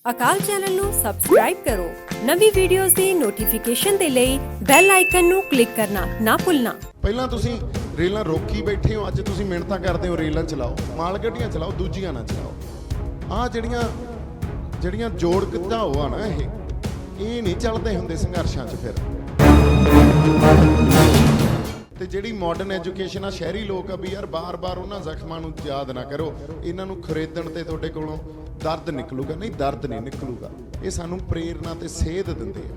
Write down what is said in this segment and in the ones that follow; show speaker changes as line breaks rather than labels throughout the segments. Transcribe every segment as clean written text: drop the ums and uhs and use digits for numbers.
ਅਕਾਲ channel ਨੂੰ subscribe ਕਰੋ। ਨਵੀਂ ਵੀਡੀਓਜ਼ ਦੀ ਨੋਟੀਫਿਕੇਸ਼ਨ ਦੇ ਲਈ ਬੈਲ ਆਈਕਨ ਨੂੰ ਕਲਿੱਕ ਕਰਨਾ ਨਾ ਭੁੱਲਣਾ।
ਪਹਿਲਾਂ ਤੁਸੀਂ ਰੇਲਾਂ ਰੋਕੀ ਬੈਠੇ ਹੋ, ਅੱਜ ਤੁਸੀਂ ਮਿਹਨਤਾਂ ਕਰਦੇ ਹੋ ਰੇਲਾਂ ਚਲਾਓ, ਮਾਲ ਗੱਡੀਆਂ ਚਲਾਓ, ਦੂਜੀਆਂ ਨਾ ਚਲਾਓ। ਆਹ ਜਿਹੜੀਆਂ ਜੋੜ ਘਟਾਓ ਆ ਨਾ, ਇਹ ਨਹੀਂ ਚੱਲਦੇ ਹੁੰਦੇ ਸੰਘਰਸ਼ਾਂ 'ਚ। ਫਿਰ ਤੇ ਜਿਹੜੀ ਮਾਡਰਨ ਐਜੂਕੇਸ਼ਨ ਆ, ਸ਼ਹਿਰੀ ਲੋਕ ਆ ਵੀ ਯਾਰ ਬਾਰ-ਬਾਰ ਉਹਨਾਂ ਜ਼ਖਮਾਂ ਨੂੰ ਯਾਦ ਨਾ ਕਰੋ, ਇਹਨਾਂ ਨੂੰ ਖਰੀਦਣ ਤੇ ਤੁਹਾਡੇ ਕੋਲੋਂ ਦਰਦ ਨਿਕਲੂਗਾ। ਨਹੀਂ, ਦਰਦ ਨਹੀਂ ਨਿਕਲੂਗਾ। ਇਹ ਸਾਨੂੰ ਪ੍ਰੇਰਨਾ ਤੇ ਸੇਧ ਦਿੰਦੇ ਆ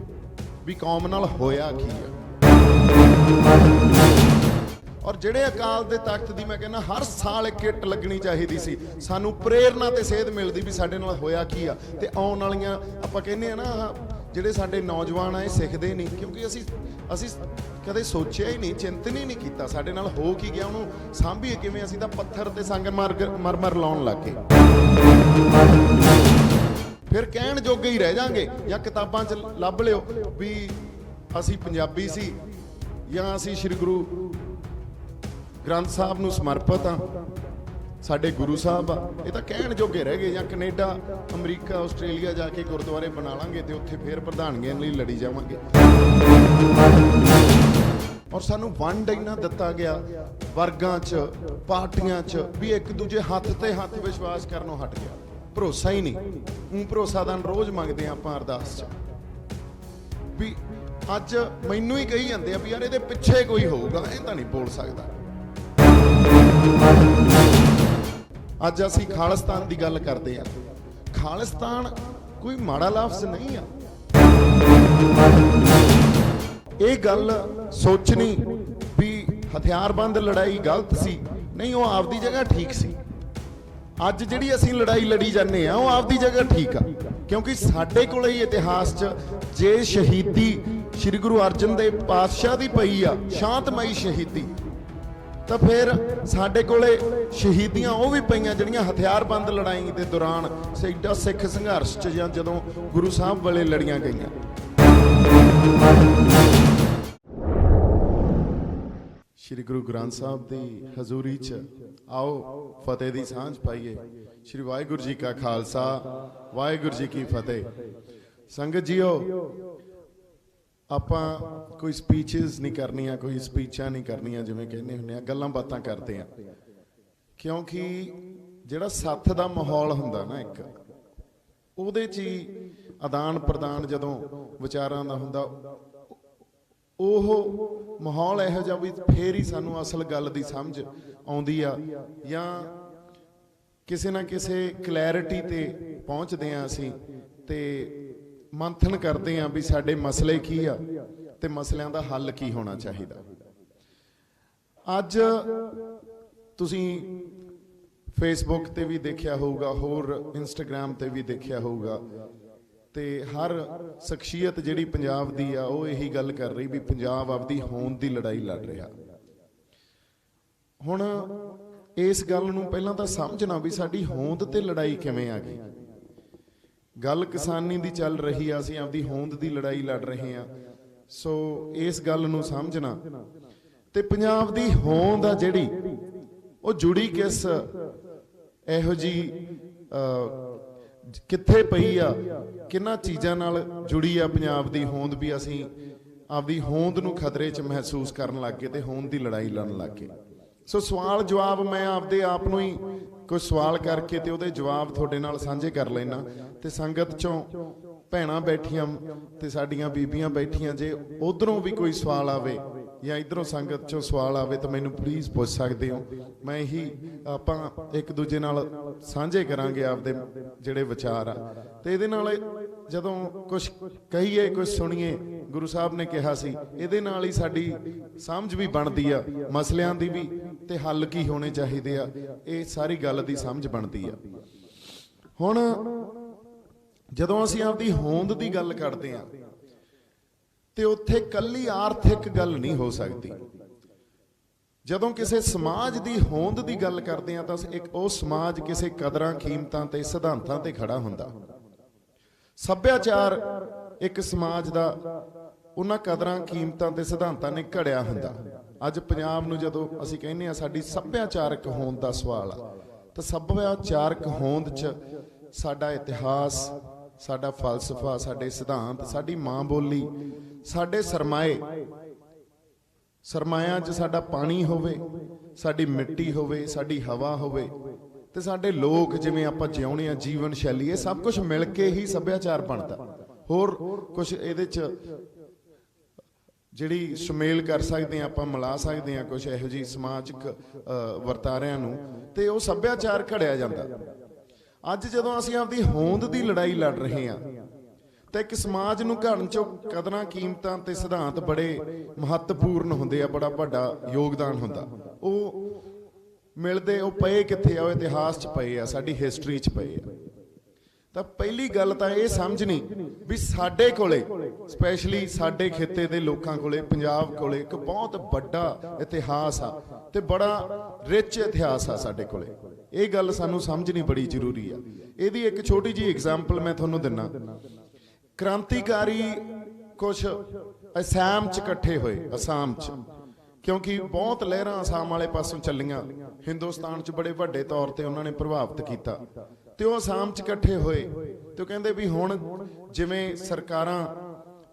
ਵੀ ਕੌਮ ਨਾਲ ਹੋਇਆ ਕੀ ਆ। ਔਰ ਜਿਹੜੇ ਅਕਾਲ ਦੇ ਤਖਤ ਦੀ ਮੈਂ ਕਹਿੰਦਾ ਹਰ ਸਾਲ ਇੱਕ ਕਿੱਟ ਲੱਗਣੀ ਚਾਹੀਦੀ ਸੀ, ਸਾਨੂੰ ਪ੍ਰੇਰਨਾ ਤੇ ਸੇਧ ਮਿਲਦੀ ਵੀ ਸਾਡੇ ਨਾਲ ਹੋਇਆ ਕੀ ਆ। ਤੇ ਆਉਣ ਵਾਲੀਆਂ ਆਪਾਂ ਕਹਿੰਦੇ ਆ ਨਾ, ਜਿਹੜੇ ਸਾਡੇ ਨੌਜਵਾਨ ਆ ਇਹ ਸਿੱਖਦੇ ਨਹੀਂ, ਕਿਉਂਕਿ ਅਸੀਂ ਕਦੇ ਸੋਚਿਆ ਹੀ ਨਹੀਂ, ਚਿੰਤਨ ਹੀ ਨਹੀਂ ਕੀਤਾ ਸਾਡੇ ਨਾਲ ਹੋ ਕੀ ਗਿਆ, ਉਹਨੂੰ ਸਾਂਭੀਏ ਕਿਵੇਂ। ਅਸੀਂ ਤਾਂ ਪੱਥਰ ਤੇ ਸੰਗਮਰਮਰ ਲਾਉਣ ਲੱਗ ਗਏ। ਫਿਰ ਕਹਿਣ ਜੋਗੇ ਹੀ ਰਹਿ ਜਾਾਂਗੇ, ਜਾਂ ਕਿਤਾਬਾਂ 'ਚ ਲੱਭ ਲਿਓ ਵੀ ਅਸੀਂ ਪੰਜਾਬੀ ਸੀ ਜਾਂ ਅਸੀਂ ਸ੍ਰੀ ਗੁਰੂ ਗ੍ਰੰਥ ਸਾਹਿਬ ਨੂੰ ਸਮਰਪਿਤ ਆ, ਸਾਡੇ ਗੁਰੂ ਸਾਹਿਬ ਆ। ਇਹ ਤਾਂ ਕਹਿਣ ਜੋਗੇ ਰਹਿ ਗਏ। ਜਾਂ ਕੈਨੇਡਾ, ਅਮਰੀਕਾ, ਆਸਟ੍ਰੇਲੀਆ ਜਾ ਕੇ ਗੁਰਦੁਆਰੇ ਬਣਾ ਲਾਂਗੇ ਤੇ ਉੱਥੇ ਫੇਰ ਪ੍ਰਧਾਨਗੀਆਂ ਲਈ ਲੜੀ ਜਾਵਾਂਗੇ। ਔਰ ਸਾਨੂੰ ਵੰਡ ਇੰਨਾ ਦਿੱਤਾ ਗਿਆ ਵਰਗਾਂ 'ਚ, ਪਾਰਟੀਆਂ 'ਚ, ਵੀ ਇੱਕ ਦੂਜੇ ਹੱਥ ਤੇ ਹੱਥ ਵਿਸ਼ਵਾਸ ਕਰਨੋਂ ਹਟ ਗਿਆ। ਭਰੋਸਾ ਹੀ ਨਹੀਂ। ਭਰੋਸਾ ਦਾ ਰੋਜ਼ ਮੰਗਦੇ ਆ ਆਪਾਂ ਅਰਦਾਸ 'ਚ ਵੀ ਅੱਜ ਮੈਨੂੰ ਹੀ ਕਹੀ ਜਾਂਦੇ ਆ ਵੀ ਯਾਰ ਇਹਦੇ ਪਿੱਛੇ ਕੋਈ ਹੋਊਗਾ, ਇਹ ਤਾਂ ਨਹੀਂ ਬੋਲ ਸਕਦਾ। ਅੱਜ ਅਸੀਂ ਖਾਲਿਸਤਾਨ ਦੀ ਗੱਲ ਕਰਦੇ ਆ। ਖਾਲਿਸਤਾਨ ਕੋਈ ਮਾੜਾ ਲਫ਼ਜ਼ ਨਹੀਂ ਆ। ਇਹ ਗੱਲ ਸੋਚਣੀ ਵੀ ਹਥਿਆਰਬੰਦ ਲੜਾਈ ਗਲਤ ਸੀ, ਨਹੀਂ, ਉਹ ਆਪਦੀ ਜਗ੍ਹਾ ਠੀਕ ਸੀ। ਅੱਜ ਜਿਹੜੀ ਅਸੀਂ ਲੜਾਈ ਲੜੀ ਜਾਂਦੇ ਆ ਉਹ ਆਪਦੀ ਜਗ੍ਹਾ ਠੀਕ ਆ, ਕਿਉਂਕਿ ਸਾਡੇ ਕੋਲ ਹੀ ਇਤਿਹਾਸ 'ਚ ਜੇ ਸ਼ਹੀਦੀ ਸ੍ਰੀ ਗੁਰੂ ਅਰਜਨ ਦੇਵ ਪਾਤਸ਼ਾਹ ਦੀ ਪਈ ਆ, ਸ਼ਾਂਤਮਈ ਸ਼ਹੀਦੀ, ਤਾਂ ਫਿਰ ਸਾਡੇ ਕੋਲੇ ਸ਼ਹੀਦੀਆਂ ਉਹ ਵੀ ਪਈਆਂ ਜਿਹੜੀਆਂ ਹਥਿਆਰਬੰਦ ਲੜਾਈ ਦੇ ਦੌਰਾਨ ਸੈਡਾ ਸਿੱਖ ਸੰਘਰਸ਼ 'ਚ ਜਾਂ ਜਦੋਂ ਗੁਰੂ ਸਾਹਿਬ ਵੇਲੇ ਲੜੀਆਂ ਗਈਆਂ। ਸ੍ਰੀ ਗੁਰੂ ਗ੍ਰੰਥ ਸਾਹਿਬ ਦੀ ਹਜ਼ੂਰੀ 'ਚ ਆਓ ਫਤਿਹ ਦੀ ਸਾਂਝ ਪਾਈਏ। ਸ੍ਰੀ ਵਾਹਿਗੁਰੂ ਜੀ ਕਾ ਖਾਲਸਾ, ਵਾਹਿਗੁਰੂ ਜੀ ਕੀ ਫਤਿਹ। ਸੰਗਤ ਜੀਓ, ਆਪਾਂ ਕੋਈ ਸਪੀਚਸ ਨਹੀਂ ਕਰਨੀਆਂ, ਕੋਈ ਸਪੀਚਾਂ ਨਹੀਂ ਕਰਨੀਆਂ, ਜਿਵੇਂ ਕਹਿੰਦੇ ਹੁੰਦੇ ਆ, ਗੱਲਾਂ ਬਾਤਾਂ ਕਰਦੇ ਆ। ਕਿਉਂਕਿ ਜਿਹੜਾ ਸੱਥ ਦਾ ਮਾਹੌਲ ਹੁੰਦਾ ਨਾ ਇੱਕ, ਉਹਦੇ 'ਚ ਹੀ ਆਦਾਨ ਪ੍ਰਦਾਨ ਜਦੋਂ ਵਿਚਾਰਾਂ ਦਾ ਹੁੰਦਾ, ਉਹ ਮਾਹੌਲ ਇਹੋ ਜਿਹਾ ਵੀ ਫੇਰ ਹੀ ਸਾਨੂੰ ਅਸਲ ਗੱਲ ਦੀ ਸਮਝ ਆਉਂਦੀ ਆ, ਜਾਂ ਕਿਸੇ ਨਾ ਕਿਸੇ ਕਲੈਰਿਟੀ ਤੇ ਪਹੁੰਚਦੇ ਆ ਅਸੀਂ, ਤੇ ਮੰਥਨ ਕਰਦੇ ਆ ਵੀ ਸਾਡੇ ਮਸਲੇ ਕੀ ਆ ਤੇ ਮਸਲਿਆਂ ਦਾ ਹੱਲ ਕੀ ਹੋਣਾ ਚਾਹੀਦਾ। ਅੱਜ ਤੁਸੀਂ ਫੇਸਬੁੱਕ ਤੇ ਵੀ ਦੇਖਿਆ ਹੋਊਗਾ, ਹੋਰ ਇੰਸਟਾਗ੍ਰਾਮ ਤੇ ਵੀ ਦੇਖਿਆ ਹੋਊਗਾ, ਤੇ ਹਰ ਸ਼ਖਸੀਅਤ ਜਿਹੜੀ ਪੰਜਾਬ ਦੀ ਆ ਉਹ ਇਹੀ ਗੱਲ ਕਰ ਰਹੀ ਵੀ ਪੰਜਾਬ ਆਪਦੀ ਹੋਂਦ ਦੀ ਲੜਾਈ ਲੜ ਰਿਹਾ। ਹੁਣ ਇਸ ਗੱਲ ਨੂੰ ਪਹਿਲਾਂ ਤਾਂ ਸਮਝਣਾ ਵੀ ਸਾਡੀ ਹੋਂਦ ਤੇ ਲੜਾਈ ਕਿਵੇਂ ਆ ਗਈ। ਗੱਲ ਕਿਸਾਨੀ ਦੀ ਚੱਲ ਰਹੀ ਆ, ਅਸੀਂ ਆਪਦੀ ਹੋਂਦ ਦੀ ਲੜਾਈ ਲੜ ਰਹੇ ਆ। ਸੋ ਇਸ ਗੱਲ ਨੂੰ ਸਮਝਣਾ, ਤੇ ਪੰਜਾਬ ਦੀ ਹੋਂਦ ਆ ਜਿਹੜੀ ਉਹ ਜੁੜੀ ਕਿਸ ਇਹੋ ਜੀ ਕਿੱਥੇ ਪਈ ਆ, ਕਿੰਨਾਂ ਚੀਜ਼ਾਂ ਨਾਲ ਜੁੜੀ ਆ ਪੰਜਾਬ ਦੀ ਹੋਂਦ, ਵੀ ਅਸੀਂ ਆਪਦੀ ਹੋਂਦ ਨੂੰ ਖਤਰੇ 'ਚ ਮਹਿਸੂਸ ਕਰਨ ਲੱਗ ਗਏ ਤੇ ਹੋਂਦ ਦੀ ਲੜਾਈ ਲੜਨ ਲੱਗ ਗਏ। ਸੋ ਸਵਾਲ ਜਵਾਬ ਮੈਂ ਆਪਦੇ ਆਪ ਨੂੰ ਹੀ ਕੋਈ ਸਵਾਲ ਕਰਕੇ ਤੇ ਉਹਦੇ ਜਵਾਬ ਤੁਹਾਡੇ ਨਾਲ ਸਾਂਝੇ ਕਰ ਲੈਣਾ। ਤੇ ਸੰਗਤ 'ਚੋਂ ਭੈਣਾਂ ਬੈਠੀਆਂ ਤੇ ਸਾਡੀਆਂ ਬੀਬੀਆਂ ਬੈਠੀਆਂ, ਜੇ ਉਧਰੋਂ ਵੀ ਕੋਈ ਸਵਾਲ ਆਵੇ ਜਾਂ ਇਧਰੋਂ ਸੰਗਤ 'ਚੋਂ ਸਵਾਲ ਆਵੇ ਤਾਂ ਮੈਨੂੰ ਪਲੀਜ਼ ਪੁੱਛ ਸਕਦੇ ਹੋ। ਮੈਂ ਇਹੀ ਆਪਾਂ ਇੱਕ ਦੂਜੇ ਨਾਲ ਸਾਂਝੇ ਕਰਾਂਗੇ ਆਪਦੇ ਜਿਹੜੇ ਵਿਚਾਰ ਆ, ਤੇ ਇਹਦੇ ਨਾਲ ਜਦੋਂ ਕੁਝ ਕਹੀਏ, ਕੁਝ ਸੁਣੀਏ, ਗੁਰੂ ਸਾਹਿਬ ਨੇ ਕਿਹਾ ਸੀ, ਇਹਦੇ ਨਾਲ ਹੀ ਸਾਡੀ ਸਮਝ ਵੀ ਬਣਦੀ ਆ ਮਸਲਿਆਂ ਦੀ ਵੀ, ਤੇ ਹੱਲ ਕੀ ਹੋਣੇ ਚਾਹੀਦੇ ਆ, ਇਹ ਸਾਰੀ ਗੱਲ ਦੀ ਸਮਝ ਬਣਦੀ ਆ। ਹੁਣ ਜਦੋਂ ਅਸੀਂ ਆਪਦੀ ਹੋਂਦ ਦੀ ਗੱਲ ਕਰਦੇ ਆ ਤੇ ਉੱਥੇ ਕੱਲੀ ਆਰਥਿਕ ਗੱਲ ਨਹੀਂ ਹੋ ਸਕਦੀ। ਜਦੋਂ ਕਿਸੇ ਸਮਾਜ ਦੀ ਹੋਂਦ ਦੀ ਗੱਲ ਕਰਦੇ ਆ ਤਾਂ ਇੱਕ ਉਹ ਸਮਾਜ ਕਿਸੇ ਕਦਰਾਂ ਕੀਮਤਾਂ ਤੇ ਸਿਧਾਂਤਾਂ ਤੇ ਖੜਾ ਹੁੰਦਾ। ਸੱਭਿਆਚਾਰ ਇੱਕ ਸਮਾਜ ਦਾ ਉਹਨਾਂ ਕਦਰਾਂ ਕੀਮਤਾਂ ਤੇ ਸਿਧਾਂਤਾਂ ਨੇ ਘੜਿਆ ਹੁੰਦਾ। ਅੱਜ ਪੰਜਾਬ ਨੂੰ ਜਦੋਂ ਅਸੀਂ ਕਹਿੰਦੇ ਆ ਸਾਡੀ ਸੱਭਿਆਚਾਰਕ ਹੋਂਦ ਦਾ ਸਵਾਲ ਆ, ਤਾਂ ਸੱਭਿਆਚਾਰਕ ਹੋਂਦ 'ਚ ਸਾਡਾ ਇਤਿਹਾਸ, ਸਾਡਾ ਫਲਸਫਾ, ਸਾਡੇ ਸਿਧਾਂਤ, ਸਾਡੀ ਮਾਂ ਬੋਲੀ, ਸਾਡੇ ਸਰਮਾਇਆਂ 'ਚ ਸਾਡਾ ਪਾਣੀ ਹੋਵੇ, ਸਾਡੀ ਮਿੱਟੀ ਹੋਵੇ, ਸਾਡੀ ਹਵਾ ਹੋਵੇ ਤੇ ਸਾਡੇ ਲੋਕ ਜਿਵੇਂ ਆਪਾਂ ਜਿਉਣੇ ਆ, ਜੀਵਨ ਸ਼ੈਲੀ, ਇਹ ਸਭ ਕੁਝ ਮਿਲ ਕੇ ਹੀ ਸੱਭਿਆਚਾਰ ਬਣਦਾ। ਹੋਰ ਕੁਝ ਇਹਦੇ 'ਚ ਜਿਹੜੀ ਸੁਮੇਲ ਕਰ ਸਕਦੇ ਆ, ਆਪਾਂ ਮਿਲਾ ਸਕਦੇ ਆ ਕੁਝ ਇਹੋ ਜਿਹੀ ਸਮਾਜਿਕ ਵਰਤਾਰਿਆਂ ਨੂੰ, ਤੇ ਉਹ ਸੱਭਿਆਚਾਰ ਘੜਿਆ ਜਾਂਦਾ। ਅੱਜ ਜਦੋਂ ਅਸੀਂ ਆਪਦੀ ਹੋਂਦ ਦੀ ਲੜਾਈ ਲੜ ਰਹੇ ਹਾਂ ਤਾਂ ਇੱਕ ਸਮਾਜ ਨੂੰ ਘੜਨ 'ਚੋਂ ਕਦਰਾਂ ਕੀਮਤਾਂ ਤੇ ਸਿਧਾਂਤ ਬੜੇ ਮਹੱਤਵਪੂਰਨ ਹੁੰਦੇ ਆ, ਬੜਾ ਵੱਡਾ ਯੋਗਦਾਨ ਹੁੰਦਾ। ਉਹ ਮਿਲਦੇ, ਉਹ ਪਏ ਕਿੱਥੇ ਆ? ਉਹ ਇਤਿਹਾਸ 'ਚ ਪਏ ਆ, ਸਾਡੀ ਹਿਸਟਰੀ 'ਚ ਪਏ ਆ। ਤਾਂ ਪਹਿਲੀ ਗੱਲ ਤਾਂ ਇਹ ਸਮਝਣੀ ਵੀ ਸਾਡੇ ਕੋਲੇ, ਸਪੈਸ਼ਲੀ ਸਾਡੇ ਖਿੱਤੇ ਦੇ ਲੋਕਾਂ ਕੋਲੇ, ਪੰਜਾਬ ਕੋਲੇ ਇੱਕ ਬਹੁਤ ਵੱਡਾ ਇਤਿਹਾਸ ਆ ਤੇ ਬੜਾ ਰਿਚ ਇਤਿਹਾਸ ਆ ਸਾਡੇ ਕੋਲੇ। ਇਹ ਗੱਲ ਸਾਨੂੰ ਸਮਝਣੀ ਬੜੀ ਜ਼ਰੂਰੀ ਆ। ਇਹਦੀ ਇੱਕ ਛੋਟੀ ਜਿਹੀ ਐਗਜ਼ਾਮਪਲ ਮੈਂ ਤੁਹਾਨੂੰ ਦਿੰਨਾ। ਕ੍ਰਾਂਤੀਕਾਰੀ ਕੁਝ ਅਸਾਮ 'ਚ ਇਕੱਠੇ ਹੋਏ, ਅਸਾਮ 'ਚ, ਕਿਉਂਕਿ ਬਹੁਤ ਲਹਿਰਾਂ ਅਸਾਮ ਵਾਲੇ ਪਾਸੋਂ ਚੱਲੀਆਂ, ਹਿੰਦੁਸਤਾਨ 'ਚ ਬੜੇ ਵੱਡੇ ਤੌਰ ਤੇ ਉਹਨਾਂ ਨੇ ਪ੍ਰਭਾਵਿਤ ਕੀਤਾ, ਤੇ ਉਹ ਅਸਾਮ 'ਚ ਇਕੱਠੇ ਹੋਏ ਤੇ ਉਹ ਕਹਿੰਦੇ ਵੀ ਹੁਣ ਜਿਵੇਂ ਸਰਕਾਰਾਂ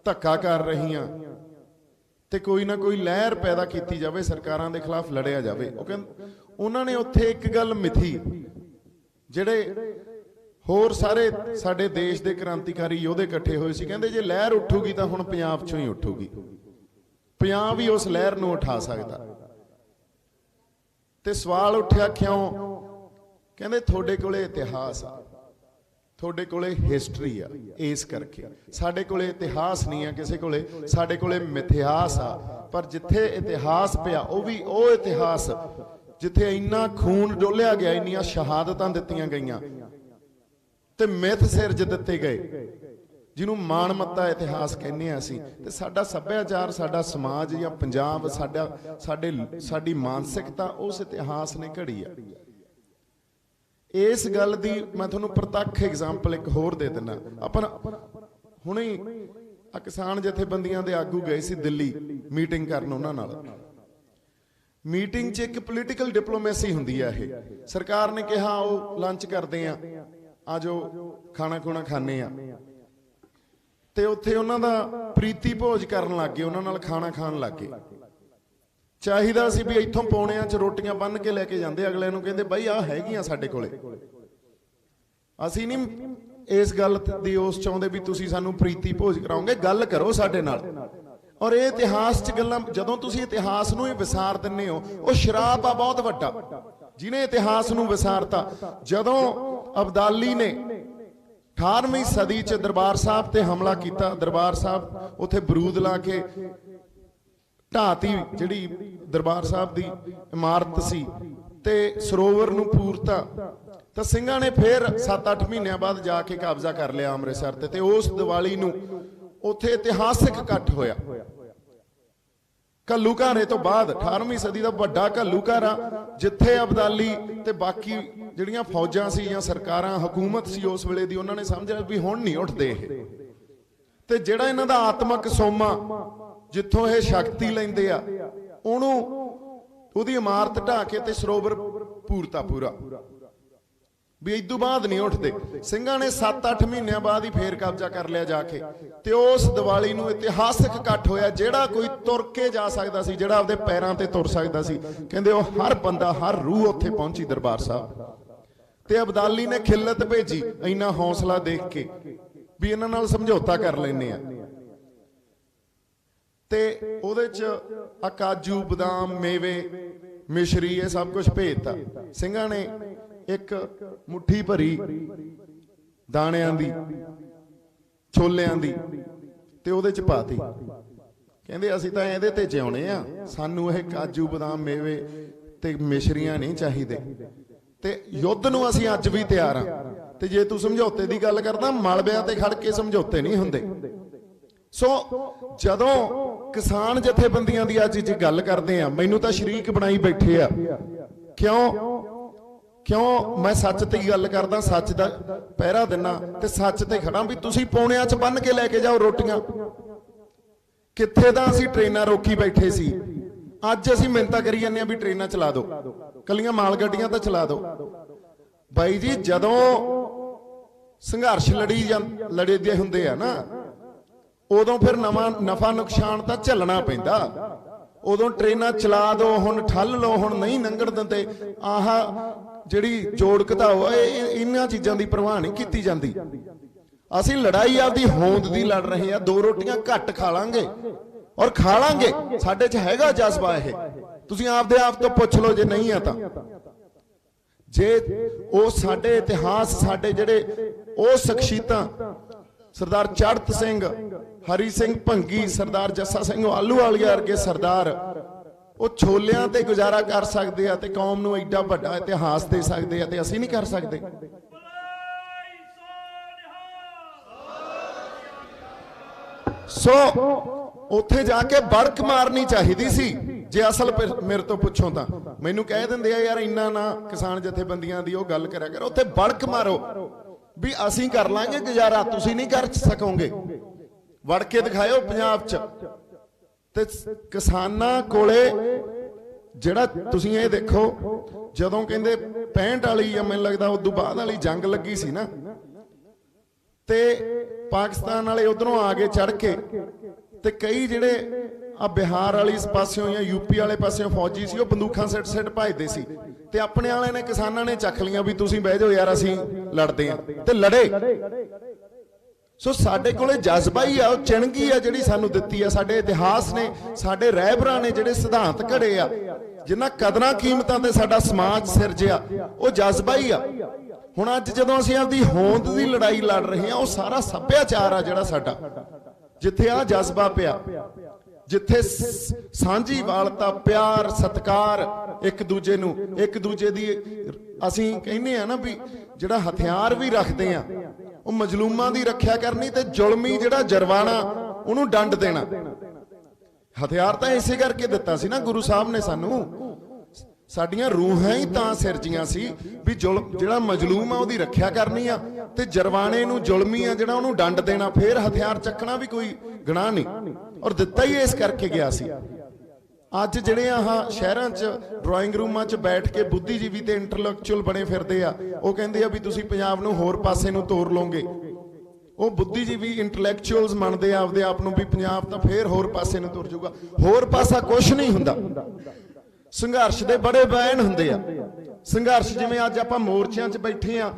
ਧੱਕਾ ਕਰ ਰਹੀਆਂ ਤੇ ਕੋਈ ਨਾ ਕੋਈ ਲਹਿਰ ਪੈਦਾ ਕੀਤੀ ਜਾਵੇ, ਸਰਕਾਰਾਂ ਦੇ ਖਿਲਾਫ ਲੜਿਆ ਜਾਵੇ। ਉਹ ਕਹਿੰਦੇ, ਉਹਨਾਂ ਨੇ ਉੱਥੇ ਇੱਕ ਗੱਲ ਮਿਥੀ, ਜਿਹੜੇ ਹੋਰ ਸਾਰੇ ਸਾਡੇ ਦੇਸ਼ ਦੇ ਕ੍ਰਾਂਤੀਕਾਰੀ ਯੋਧੇ ਇਕੱਠੇ ਹੋਏ ਸੀ, ਕਹਿੰਦੇ ਜੇ ਲਹਿਰ ਉੱਠੂਗੀ ਤਾਂ ਹੁਣ ਪੰਜਾਬ 'ਚੋਂ ਹੀ ਉੱਠੂਗੀ, ਪੰਜਾਬ ਹੀ ਉਸ ਲਹਿਰ ਨੂੰ ਉਠਾ ਸਕਦਾ। ਤੇ ਸਵਾਲ ਉੱਠਿਆ ਕਿਉਂ? ਕਹਿੰਦੇ ਤੁਹਾਡੇ ਕੋਲੇ ਇਤਿਹਾਸ ਆ, ਤੁਹਾਡੇ ਕੋਲੇ ਹਿਸਟਰੀ ਆ, ਇਸ ਕਰਕੇ। ਸਾਡੇ ਕੋਲੇ ਇਤਿਹਾਸ ਨਹੀਂ ਆ ਕਿਸੇ ਕੋਲੇ, ਸਾਡੇ ਕੋਲੇ ਮਿਥਿਹਾਸ ਆ। ਪਰ ਜਿੱਥੇ ਇਤਿਹਾਸ ਪਿਆ, ਉਹ ਵੀ ਉਹ ਇਤਿਹਾਸ ਜਿੱਥੇ ਇੰਨਾ ਖੂਨ ਡੋਲਿਆ ਗਿਆ, ਇੰਨੀਆਂ ਸ਼ਹਾਦਤਾਂ ਦਿੱਤੀਆਂ ਗਈਆਂ ਤੇ ਮਿੱਥ ਸਿਰਜ ਦਿੱਤੇ ਗਏ, ਜਿਹਨੂੰ ਮਾਣਮੱਤਾ ਇਤਿਹਾਸ ਕਹਿੰਦੇ ਆ ਅਸੀਂ। ਤੇ ਸਾਡਾ ਸੱਭਿਆਚਾਰ, ਸਾਡਾ ਸਮਾਜ ਜਾਂ ਪੰਜਾਬ, ਸਾਡੀ ਮਾਨਸਿਕਤਾ ਉਸ ਇਤਿਹਾਸ ਨੇ ਘੜੀ ਆ। ਇਸ ਗੱਲ ਦੀ ਮੈਂ ਤੁਹਾਨੂੰ ਪ੍ਰਤੱਖ ਐਗਜ਼ਾਮਪਲ ਇੱਕ ਹੋਰ ਦੇ ਦਿੰਦਾ। ਆਪਾਂ ਹੁਣੇ ਆ ਕਿਸਾਨ ਜਥੇਬੰਦੀਆਂ ਦੇ ਆਗੂ ਗਏ ਸੀ ਦਿੱਲੀ ਮੀਟਿੰਗ ਕਰਨ। ਉਹਨਾਂ ਨਾਲ ਮੀਟਿੰਗ 'ਚ ਇੱਕ ਪੋਲੀਟੀਕਲ ਡਿਪਲੋਮੇਸੀ ਹੁੰਦੀ ਆ। ਇਹ ਸਰਕਾਰ ਨੇ ਕਿਹਾ ਉਹ ਲੰਚ ਕਰਦੇ ਆ, ਆਜੋ ਖਾਣਾ ਖੁਣਾ ਖਾਣੇ ਆ, ਤੇ ਉੱਥੇ ਉਹਨਾਂ ਦਾ ਪ੍ਰੀਤੀ ਭੋਜ ਕਰਨ ਲੱਗ ਗਏ, ਉਹਨਾਂ ਨਾਲ ਖਾਣਾ ਖਾਣ ਲੱਗ ਗਏ। ਚਾਹੀਦਾ ਸੀ ਵੀ ਇੱਥੋਂ ਪੌਣਿਆਂ 'ਚ ਰੋਟੀਆਂ ਬੰਨ ਕੇ ਲੈ ਕੇ ਜਾਂਦੇ, ਅਗਲੇ ਨੂੰ ਕਹਿੰਦੇ ਬਾਈ ਆਹ ਹੈਗੀਆਂ ਸਾਡੇ ਕੋਲੇ। ਅਸੀਂ ਨਹੀਂ ਇਸ ਗੱਲ ਦੀ ਉਸ ਚਾਹੁੰਦੇ ਵੀ ਤੁਸੀਂ ਸਾਨੂੰ ਪ੍ਰੀਤੀ ਭੋਜ ਕਰਾਓਗੇ, ਗੱਲ ਕਰੋ ਸਾਡੇ ਨਾਲ। ਔਰ ਇਹ ਇਤਿਹਾਸ 'ਚ ਗੱਲਾਂ, ਜਦੋਂ ਤੁਸੀਂ ਇਤਿਹਾਸ ਨੂੰ ਹੀ ਵਿਸਾਰ ਦਿੰਦੇ ਹੋ, ਉਹ ਸ਼ਰਾਪ ਆ ਬਹੁਤ ਵੱਡਾ ਜਿਹਨੇ ਇਤਿਹਾਸ ਨੂੰ ਵਿਸਾਰਤਾ। ਜਦੋਂ ਅਬਦਾਲੀ ਨੇ 18ਵੀਂ ਸਦੀ 'ਚ ਦਰਬਾਰ ਸਾਹਿਬ ਤੇ ਹਮਲਾ ਕੀਤਾ, ਦਰਬਾਰ ਸਾਹਿਬ ਉੱਥੇ ਬਰੂਦ ਲਾ ਕੇ ਢਾਤੀ, ਜਿਹੜੀ ਦਰਬਾਰ ਸਾਹਿਬ ਦੀ ਇਮਾਰਤ ਸੀ, ਤੇ ਸਰੋਵਰ ਨੂੰ ਪੂਰਤਾ, ਤਾਂ ਸਿੰਘਾਂ ਨੇ ਫਿਰ 7-8 ਮਹੀਨਿਆਂ ਬਾਅਦ ਜਾ ਕੇ ਕਬਜ਼ਾ ਕਰ ਲਿਆ ਅੰਮ੍ਰਿਤਸਰ ਤੇ। ਤੇ ਉਸ ਦੀਵਾਲੀ ਨੂੰ ਉੱਥੇ ਇਤਿਹਾਸਿਕ ਇਕੱਠ ਹੋਇਆ। ਘੱਲੂਘਾਰੇ ਤੋਂ ਬਾਅਦ 18ਵੀਂ ਸਦੀ ਦਾ ਵੱਡਾ ਘੱਲੂਘਾਰਾ, ਜਿੱਥੇ ਅਬਦਾਲੀ ਤੇ ਬਾਕੀ ਜਿਹੜੀਆਂ ਫੌਜਾਂ ਸੀ ਜਾਂ ਸਰਕਾਰਾਂ, ਹਕੂਮਤ ਸੀ ਉਸ ਵੇਲੇ ਦੀ, ਉਹਨਾਂ ਨੇ ਸਮਝਿਆ ਵੀ ਹੁਣ ਨਹੀਂ ਉੱਠਦੇ ਇਹ। ਤੇ ਜਿਹੜਾ ਇਹਨਾਂ ਦਾ ਆਤਮਕ ਸੋਮਾ, ਜਿੱਥੋਂ ਇਹ ਸ਼ਕਤੀ ਲੈਂਦੇ ਆ, ਉਹਨੂੰ, ਉਹਦੀ ਇਮਾਰਤ ਢਾਹ ਕੇ ਤੇ ਸਰੋਵਰ ਪੂਰਤਾ ਪੂਰਾ, ਵੀ ਇਦੋਂ ਬਾਅਦ ਨਹੀਂ ਉੱਠਦੇ। ਸਿੰਘਾਂ ਨੇ 7-8 ਮਹੀਨਿਆਂ ਬਾਅਦ ਹੀ ਫੇਰ ਕਬਜ਼ਾ ਕਰ ਲਿਆ ਜਾ ਕੇ। ਤੇ ਉਸ ਦੀਵਾਲੀ ਨੂੰ ਇਤਿਹਾਸਿਕ ਇਕੱਠ ਹੋਇਆ। ਜਿਹੜਾ ਕੋਈ ਤੁਰ ਕੇ ਜਾ ਸਕਦਾ ਸੀ, ਜਿਹੜਾ ਆਪਦੇ ਪੈਰਾਂ ਤੇ ਤੁਰ ਸਕਦਾ ਸੀ, ਕਹਿੰਦੇ ਉਹ ਹਰ ਬੰਦਾ, ਹਰ ਰੂਹ ਉੱਥੇ ਪਹੁੰਚੀ ਦਰਬਾਰ ਸਾਹਿਬ। ਤੇ ਅਬਦਾਲੀ ਨੇ ਖਿੱਲਤ ਭੇਜੀ ਇੰਨਾ ਹੌਸਲਾ ਦੇਖ ਕੇ ਵੀ ਇਹਨਾਂ ਨਾਲ ਸਮਝੌਤਾ ਕਰ ਲੈਂਦੇ ਆ। ਤੇ ਉਹਦੇ 'ਚ ਆ ਕਾਜੂ, ਬਦਾਮ, ਮੇਵੇ, ਮਿਸ਼ਰੀ, ਇਹ ਸਭ ਕੁਝ ਭੇਜਤਾ। ਸਿੰਘਾਂ ਨੇ ਇੱਕ ਮੁੱਠੀ ਭਰੀ ਦਾਣਿਆਂ ਦੀ, ਛੋਲਿਆਂ ਦੀ, ਤੇ ਉਹਦੇ 'ਚ ਪਾਤੀ। ਕਹਿੰਦੇ ਅਸੀਂ ਤਾਂ ਇਹਦੇ ਤੇ ਜਿਉਣੇ ਆ, ਸਾਨੂੰ ਇਹ ਕਾਜੂ, ਬਦਾਮ, ਮੇਵੇ ਤੇ ਮਿਸ਼ਰੀਆਂ ਨਹੀਂ ਚਾਹੀਦੇ, ਤੇ ਯੁੱਧ ਨੂੰ ਅਸੀਂ ਅੱਜ ਵੀ ਤਿਆਰ ਆ। ਤੇ ਜੇ ਤੂੰ ਸਮਝੌਤੇ ਦੀ ਗੱਲ ਕਰਦਾ, ਮਲਬਿਆਂ ਤੇ ਖੜ ਕੇ ਸਮਝੌਤੇ ਨਹੀਂ ਹੁੰਦੇ। ਸੋ ਜਦੋਂ ਕਿਸਾਨ ਜਥੇਬੰਦੀਆਂ ਦੀ ਅੱਜ ਜੇ ਗੱਲ ਕਰਦੇ ਆ, ਮੈਨੂੰ ਤਾਂ ਸ਼ਰੀਕ ਬਣਾਈ ਬੈਠੇ ਆ। ਕਿਉਂ ਮੈਂ ਸੱਚ ਤੇ ਗੱਲ ਕਰਦਾ, ਸੱਚ ਦਾ ਪਹਿਰਾ ਦਿੰਨਾ ਤੇ ਸੱਚ ਤੇ ਖੜਾ ਵੀ ਤੁਸੀਂ ਪੌਣਿਆਂ 'ਚ ਬੰਨ ਕੇ ਲੈ ਕੇ ਜਾਓ ਰੋਟੀਆਂ। ਕਿੱਥੇ ਤਾਂ ਅਸੀਂ ਟ੍ਰੇਨਾਂ ਰੋਕੀ ਬੈਠੇ ਸੀ, ਅੱਜ ਅਸੀਂ ਮਿੰਨਤਾਂ ਕਰੀ ਜਾਂਦੇ ਆ ਵੀ ਟ੍ਰੇਨਾਂ ਚਲਾ ਦਿਓ, ਕੱਲੀਆਂ ਮਾਲ ਗੱਡੀਆਂ ਤਾਂ ਚਲਾ ਦਿਓ। ਬਾਈ ਜੀ, ਜਦੋਂ ਸੰਘਰਸ਼ ਲੜੀਦੇ ਹੁੰਦੇ ਆ ਨਾ, ਉਦੋਂ ਫਿਰ ਨਵਾਂ ਨਫਾ ਨੁਕਸਾਨ ਤਾਂ ਝੱਲਣਾ ਪੈਂਦਾ। ਉਦੋਂ ਟ੍ਰੇਨਾਂ ਚਲਾ ਦੋ, ਹੁਣ ਠੱਲ ਲਓ, ਹੁਣ ਨਹੀਂ ਲੰਘਣ ਦਿੰਦੇ, ਆਹ ਜਿਹੜੀ ਜੋੜ ਘਟਾਓ, ਇਹਨਾਂ ਚੀਜ਼ਾਂ ਦੀ ਪਰਵਾਹ ਨਹੀਂ ਕੀਤੀ ਜਾਂਦੀ। ਅਸੀਂ ਲੜਾਈ ਆਪਦੀ ਹੋਂਦ ਦੀ ਲੜ ਰਹੇ ਆ। 2 ਰੋਟੀਆਂ ਘੱਟ ਖਾ ਲਾਂਗੇ ਔਰ ਖਾ ਲਾਂਗੇ, ਸਾਡੇ 'ਚ ਹੈਗਾ ਜਜ਼ਬਾ ਇਹ। ਤੁਸੀਂ ਆਪਦੇ ਆਪ ਤੋਂ ਪੁੱਛ ਲਓ ਜੇ ਨਹੀਂ ਆ ਤਾਂ। ਜੇ ਉਹ ਸਾਡੇ ਇਤਿਹਾਸ, ਸਾਡੇ ਜਿਹੜੇ ਉਹ ਸ਼ਖਸੀਅਤਾਂ, ਸਰਦਾਰ ਚੜ੍ਹਤ ਸਿੰਘ, ਹਰੀ ਸਿੰਘ ਭੰਗੀ, ਸਰਦਾਰ ਜੱਸਾ ਸਿੰਘ ਆਹਲੂਵਾਲੀਆ ਵਰਗੇ ਸਰਦਾਰ, ਉਹ ਛੋਲਿਆਂ ਤੇ ਗੁਜ਼ਾਰਾ ਕਰ ਸਕਦੇ ਆ ਤੇ ਕੌਮ ਨੂੰ ਐਡਾ ਵੱਡਾ ਇਤਿਹਾਸ ਦੇ ਸਕਦੇ ਆ, ਤੇ ਅਸੀਂ ਨਹੀਂ ਕਰ ਸਕਦੇ। ਸੋ ਉੱਥੇ ਜਾ ਕੇ ਬੜਕ ਮਾਰਨੀ ਚਾਹੀਦੀ ਸੀ। ਜੇ ਅਸਲ ਮੇਰੇ ਤੋਂ ਪੁੱਛੋ ਤਾਂ ਮੈਨੂੰ ਕਹਿ ਦਿੰਦੇ ਆ ਯਾਰ ਇੰਨਾ ਨਾ ਕਿਸਾਨ ਜਥੇਬੰਦੀਆਂ ਦੀ ਉਹ ਗੱਲ ਕਰਿਆ ਕਰ। ਉੱਥੇ ਬੜਕ ਮਾਰੋ ਵੀ ਅਸੀਂ ਕਰ ਲਾਂਗੇ ਗੁਜ਼ਾਰਾ, ਤੁਸੀਂ ਨਹੀਂ ਕਰ ਸਕੋਗੇ। ਵੜ ਕੇ ਦਿਖਾਇਓ ਪੰਜਾਬ 'ਚ। ਤੇ ਕਿਸਾਨਾਂ ਕੋਲੇ ਜਿਹੜਾ ਤੁਸੀਂ ਇਹ ਦੇਖੋ, ਜਦੋਂ ਕਹਿੰਦੇ 65 ਵਾਲੀ ਜਾਂ ਮੈਨੂੰ ਲੱਗਦਾ ਉਦੋਂ ਬਾਅਦ ਵਾਲੀ ਜੰਗ ਲੱਗੀ ਸੀ ਨਾ, ਤੇ ਪਾਕਿਸਤਾਨ ਵਾਲੇ ਉਧਰੋਂ ਆ ਕੇ ਚੜ ਕੇ, ਤੇ ਕਈ ਜਿਹੜੇ ਆ ਬਿਹਾਰ ਵਾਲੀ ਇਸ ਪਾਸਿਓਂ ਜਾਂ ਯੂਪੀ ਵਾਲੇ ਪਾਸਿਓਂ ਫੌਜੀ ਸੀ, ਉਹ ਬੰਦੂਕਾਂ ਸਿੱਟ ਭਜਦੇ ਸੀ, ਤੇ ਆਪਣੇ ਵਾਲਿਆਂ ਨੇ, ਕਿਸਾਨਾਂ ਨੇ ਚੱਕ ਲੀਆਂ ਵੀ ਤੁਸੀਂ ਬਹਿ ਜਾਓ ਯਾਰ ਅਸੀਂ ਲੜਦੇ ਆ, ਤੇ ਲੜੇ। ਸੋ ਸਾਡੇ ਕੋਲੇ ਜਜ਼ਬਾ ਹੀ ਆ, ਉਹ ਚਿਣਗੀ ਆ ਜਿਹੜੀ ਸਾਨੂੰ ਦਿੱਤੀ ਆ। ਸਾਡੇ ਇਤਿਹਾਸ ਨੇ, ਸਾਡੇ ਰਹਿਬਰਾਂ ਨੇ ਜਿਹੜੇ ਸਿਧਾਂਤ ਘੜੇ ਆ, ਜਿਨ੍ਹਾਂ ਕਦਰਾਂ ਕੀਮਤਾਂ ਤੇ ਸਾਡਾ ਸਮਾਜ ਸਿਰਜਿਆ, ਉਹ ਜਜ਼ਬਾ ਹੀ ਆ। ਹੁਣ ਅੱਜ ਜਦੋਂ ਅਸੀਂ ਆਪਦੀ ਹੋਂਦ ਦੀ ਲੜਾਈ ਲੜ ਰਹੇ ਹਾਂ, ਉਹ ਸਾਰਾ ਸੱਭਿਆਚਾਰ ਆ ਜਿਹੜਾ ਸਾਡਾ, ਜਿੱਥੇ ਆ ਜਜ਼ਬਾ ਪਿਆ, ਜਿੱਥੇ ਸਾਂਝੀਵਾਲਤਾ, ਪਿਆਰ, ਸਤਿਕਾਰ, ਇੱਕ ਦੂਜੇ ਨੂੰ, ਇੱਕ ਦੂਜੇ ਦੀ, ਅਸੀਂ ਕਹਿੰਦੇ ਆ ਨਾ ਵੀ ਜਿਹੜਾ ਹਥਿਆਰ ਵੀ ਰੱਖਦੇ ਆ, ਉਹ ਮਜ਼ਲੂਮਾਂ ਦੀ ਰੱਖਿਆ ਕਰਨੀ, ਤੇ ਜ਼ੁਲਮੀ ਜਿਹੜਾ ਜਰਵਾਣਾ ਉਹਨੂੰ ਡੰਡ ਦੇਣਾ। ਹਥਿਆਰ ਤਾਂ ਇਸੇ ਕਰਕੇ ਦਿੱਤਾ ਸੀ ਨਾ ਗੁਰੂ ਸਾਹਿਬ ਨੇ ਸਾਨੂੰ। ਸਾਡੀਆਂ ਰੂਹਾਂ ਹੀ ਤਾਂ ਸਿਰਜੀਆਂ ਸੀ ਵੀ ਜਿਹੜਾ ਮਜ਼ਲੂਮ ਆ ਉਹਦੀ ਰੱਖਿਆ ਕਰਨੀ ਆ, ਤੇ ਜਰਵਾਣੇ ਨੂੰ, ਜ਼ੁਲਮੀ ਆ ਜਿਹੜਾ, ਉਹਨੂੰ ਡੰਡ ਦੇਣਾ। ਫੇਰ ਹਥਿਆਰ ਚੱਕਣਾ ਵੀ ਕੋਈ ਗੁਨਾਹ ਨਹੀਂ, ਔਰ ਦਿੱਤਾ ਹੀ ਇਸ ਕਰਕੇ ਗਿਆ ਸੀ। ਅੱਜ ਜਿਹੜੇ ਆਹ ਸ਼ਹਿਰਾਂ 'ਚ ਡਰਾਇੰਗ ਰੂਮਾਂ 'ਚ ਬੈਠ ਕੇ ਬੁੱਧੀਜੀਵੀ ਤੇ ਇੰਟੈਲੈਕਚੁਅਲ ਬਣੇ ਫਿਰਦੇ ਆ, ਉਹ ਕਹਿੰਦੇ ਆ ਵੀ ਤੁਸੀਂ ਪੰਜਾਬ ਨੂੰ ਹੋਰ ਪਾਸੇ ਨੂੰ ਤੋਰ ਲਓਗੇ। ਉਹ ਬੁੱਧੀਜੀਵੀ ਇੰਟੈਲੈਕਚੁਅਲਸ ਮੰਨਦੇ ਆ ਆਪਦੇ ਆਪ ਨੂੰ ਵੀ ਪੰਜਾਬ ਤਾਂ ਫੇਰ ਹੋਰ ਪਾਸੇ ਨੂੰ ਤੁਰ ਜਾਊਗਾ। ਹੋਰ ਪਾਸਾ ਕੁਛ ਨਹੀਂ ਹੁੰਦਾ। ਸੰਘਰਸ਼ ਦੇ ਬੜੇ ਬੈਨ ਹੁੰਦੇ ਆ। ਸੰਘਰਸ਼ ਜਿਵੇਂ ਅੱਜ ਆਪਾਂ ਮੋਰਚਿਆਂ 'ਚ ਬੈਠੇ ਆ,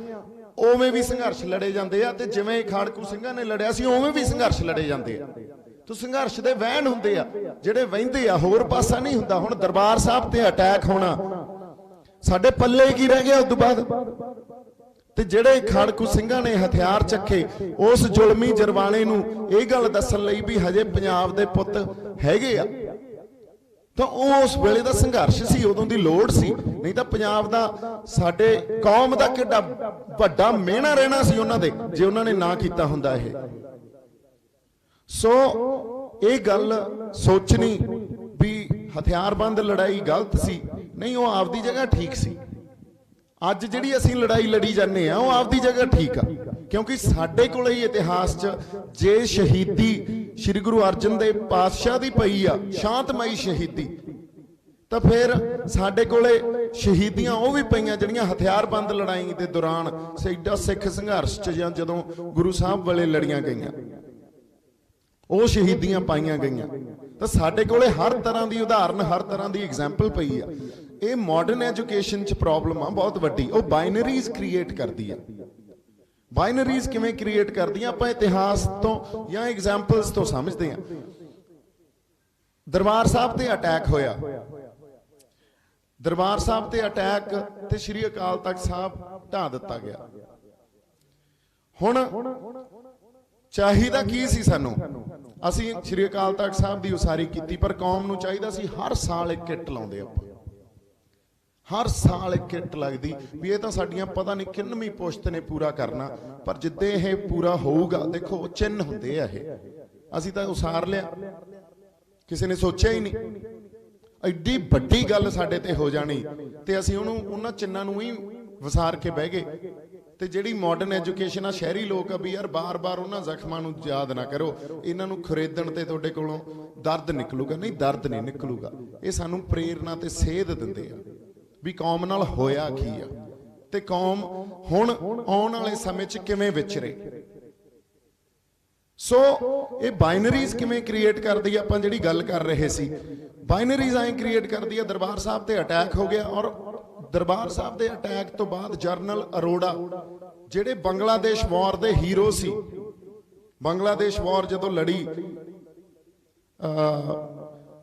ਉਵੇਂ ਵੀ ਸੰਘਰਸ਼ ਲੜੇ ਜਾਂਦੇ ਆ, ਤੇ ਜਿਵੇਂ ਖਾੜਕੂ ਸਿੰਘਾਂ ਨੇ ਲੜਿਆ ਸੀ ਉਵੇਂ ਵੀ ਸੰਘਰਸ਼ ਲੜੇ ਜਾਂਦੇ ਆ। ਤੋ ਸੰਘਰਸ਼ ਦੇ ਵਹਿਣ ਹੁੰਦੇ ਆ ਜਿਹੜੇ ਵਹਿੰਦੇ ਆ, ਹੋਰ ਪਾਸਾ ਨਹੀਂ ਹੁੰਦਾ। ਹੁਣ ਦਰਬਾਰ ਸਾਹਿਬ ਤੇ ਅਟੈਕ ਹੋਣਾ, ਸਾਡੇ ਪੱਲੇ ਕੀ ਰਹਿ ਗਿਆ ਉਸ ਤੋਂ ਬਾਅਦ? ਤੇ ਜਿਹੜੇ ਖਾੜਕੂ ਸਿੰਘਾਂ ਨੇ ਹਥਿਆਰ ਚੱਕੇ, ਉਸ ਜ਼ੁਲਮੀ ਜਰਵਾਣੇ ਨੂੰ ਇਹ ਗੱਲ ਦੱਸਣ ਲਈ ਵੀ ਹਜੇ ਪੰਜਾਬ ਦੇ ਪੁੱਤ ਹੈਗੇ ਆ, ਤਾਂ ਉਹ ਉਸ ਵੇਲੇ ਦਾ ਸੰਘਰਸ਼ ਸੀ, ਉਦੋਂ ਦੀ ਲੋੜ ਸੀ। ਨਹੀਂ ਤਾਂ ਪੰਜਾਬ ਦਾ, ਸਾਡੇ ਕੌਮ ਦਾ ਕਿੱਡਾ ਵੱਡਾ ਮਿਹਣਾ ਰਹਿਣਾ ਸੀ ਉਹਨਾਂ ਦੇ, ਜੇ ਉਹਨਾਂ ਨੇ ਨਾ ਕੀਤਾ ਹੁੰਦਾ ਇਹ। ਸੋ ਇਹ ਗੱਲ ਸੋਚਣੀ ਵੀ ਹਥਿਆਰਬੰਦ ਲੜਾਈ ਗਲਤ ਸੀ, ਨਹੀਂ, ਉਹ ਆਪਦੀ ਜਗ੍ਹਾ ਠੀਕ ਸੀ। ਅੱਜ ਜਿਹੜੀ ਅਸੀਂ ਲੜਾਈ ਲੜੀ ਜਾਂਦੇ ਆ, ਉਹ ਆਪਦੀ ਜਗ੍ਹਾ ਠੀਕ ਆ, ਕਿਉਂਕਿ ਸਾਡੇ ਕੋਲ ਹੀ ਇਤਿਹਾਸ 'ਚ ਜੇ ਸ਼ਹੀਦੀ ਸ੍ਰੀ ਗੁਰੂ ਅਰਜਨ ਦੇਵ ਪਾਤਸ਼ਾਹ ਦੀ ਪਈ ਆ, ਸ਼ਾਂਤਮਈ ਸ਼ਹੀਦੀ, ਤਾਂ ਫਿਰ ਸਾਡੇ ਕੋਲੇ ਸ਼ਹੀਦੀਆਂ ਉਹ ਵੀ ਪਈਆਂ ਜਿਹੜੀਆਂ ਹਥਿਆਰਬੰਦ ਲੜਾਈ ਦੇ ਦੌਰਾਨ ਸੈਡਾ ਸਿੱਖ ਸੰਘਰਸ਼ 'ਚ ਜਾਂ ਜਦੋਂ ਗੁਰੂ ਸਾਹਿਬ ਵੇਲੇ ਲੜੀਆਂ ਗਈਆਂ, ਉਹ ਸ਼ਹੀਦੀਆਂ ਪਾਈਆਂ ਗਈਆਂ। ਤਾਂ ਸਾਡੇ ਕੋਲੇ ਹਰ ਤਰ੍ਹਾਂ ਦੀ ਉਦਾਹਰਨ, ਹਰ ਤਰ੍ਹਾਂ ਦੀ ਐਗਜ਼ਾਮਪਲ ਪਈ ਆ। ਇਹ ਮਾਡਰਨ ਐਜੂਕੇਸ਼ਨ 'ਚ ਪ੍ਰੋਬਲਮ ਆ ਬਹੁਤ ਵੱਡੀ, ਉਹ ਬਾਈਨਰੀਜ਼ ਕ੍ਰੀਏਟ ਕਰਦੀ ਆ। ਬਾਈਨਰੀਜ਼ ਕਿਵੇਂ ਕ੍ਰੀਏਟ ਕਰਦੀਆਂ, ਆਪਾਂ ਇਤਿਹਾਸ ਤੋਂ ਜਾਂ ਐਗਜ਼ਾਮਪਲਸ ਤੋਂ ਸਮਝਦੇ ਆ। ਦਰਬਾਰ ਸਾਹਿਬ ਤੇ ਅਟੈਕ ਹੋਇਆ, ਦਰਬਾਰ ਸਾਹਿਬ ਤੇ ਅਟੈਕ ਤੇ ਸ੍ਰੀ ਅਕਾਲ ਤਖਤ ਸਾਹਿਬ ਢਾਹ ਦਿੱਤਾ ਗਿਆ। ਹੁਣ ਚਾਹੀਦਾ ਕੀ ਸੀ ਸਾਨੂੰ? ਅਸੀਂ ਸ੍ਰੀ ਅਕਾਲ ਤਖਤ ਸਾਹਿਬ ਦੀ ਉਸਾਰੀ ਕੀਤੀ, ਪਰ ਕੌਮ ਨੂੰ ਚਾਹੀਦਾ ਸੀ ਹਰ ਸਾਲ ਇੱਕ ਕਿੱਟ ਲਾਉਂਦੇ ਆਪਾਂ, ਹਰ ਸਾਲ ਇੱਕ ਕਿੱਟ ਲੱਗਦੀ ਵੀ ਇਹ ਤਾਂ ਸਾਡੀਆਂ ਪਤਾ ਨਹੀਂ ਕਿੰਨਵੀਂ ਪੁਸ਼ਤ ਨੇ ਪੂਰਾ ਕਰਨਾ, ਪਰ ਜਿੱਦੇ ਇਹ ਪੂਰਾ ਹੋਊਗਾ, ਦੇਖੋ ਚਿੰਨ ਹੁੰਦੇ ਆ ਇਹ, ਅਸੀਂ ਤਾਂ ਉਸਾਰ ਲਿਆ, ਕਿਸੇ ਨੇ ਸੋਚਿਆ ਹੀ ਨਹੀਂ। ਐਡੀ ਵੱਡੀ ਗੱਲ ਸਾਡੇ ਤੇ ਹੋ ਜਾਣੀ ਤੇ ਅਸੀਂ ਉਹਨਾਂ ਚਿੰਨਾਂ ਨੂੰ ਹੀ ਵਿਸਾਰ ਕੇ ਬਹਿ ਗਏ। ਤੇ ਜਿਹੜੀ ਮਾਡਰਨ ਐਜੂਕੇਸ਼ਨ ਆ, ਸ਼ਹਿਰੀ ਲੋਕ ਆ ਵੀ ਯਾਰ ਬਾਰ-ਬਾਰ ਉਹਨਾਂ ਜ਼ਖਮਾਂ ਨੂੰ ਯਾਦ ਨਾ ਕਰੋ, ਇਹਨਾਂ ਨੂੰ ਖਰੀਦਣ ਤੇ ਤੁਹਾਡੇ ਕੋਲੋਂ ਦਰਦ ਨਿਕਲੂਗਾ। ਨਹੀਂ, ਦਰਦ ਨਹੀਂ ਨਿਕਲੂਗਾ, ਇਹ ਸਾਨੂੰ ਪ੍ਰੇਰਨਾ ਤੇ ਸੇਧ ਦਿੰਦੇ ਆ ਵੀ ਕੌਮ ਨਾਲ ਹੋਇਆ ਕੀ ਆ। ਤੇ ਕੌਮ ਹੁਣ ਆਉਣ ਵਾਲੇ ਸਮੇਂ 'ਚ ਕਿਵੇਂ ਵਿਚਰੇ। ਸੋ ਇਹ ਬਾਈਨਰੀਜ਼ ਕਿਵੇਂ ਕ੍ਰੀਏਟ ਕਰਦੀ ਆ, ਆਪਾਂ ਜਿਹੜੀ ਗੱਲ ਕਰ ਰਹੇ ਸੀ, ਬਾਈਨਰੀਜ਼ ਐਂ ਕ੍ਰੀਏਟ ਕਰਦੀ ਆ। ਦਰਬਾਰ ਸਾਹਿਬ ਤੇ ਅਟੈਕ ਹੋ ਗਿਆ, ਔਰ ਦਰਬਾਰ ਸਾਹਿਬ ਦੇ ਅਟੈਕ ਤੋਂ ਬਾਅਦ ਜਨਰਲ ਅਰੋੜਾ ਜਿਹੜੇ ਬੰਗਲਾਦੇਸ਼ ਵਾਰ ਦੇ ਹੀਰੋ ਸੀ, ਬੰਗਲਾਦੇਸ਼ ਵਾਰ ਜਦੋਂ ਲੜੀ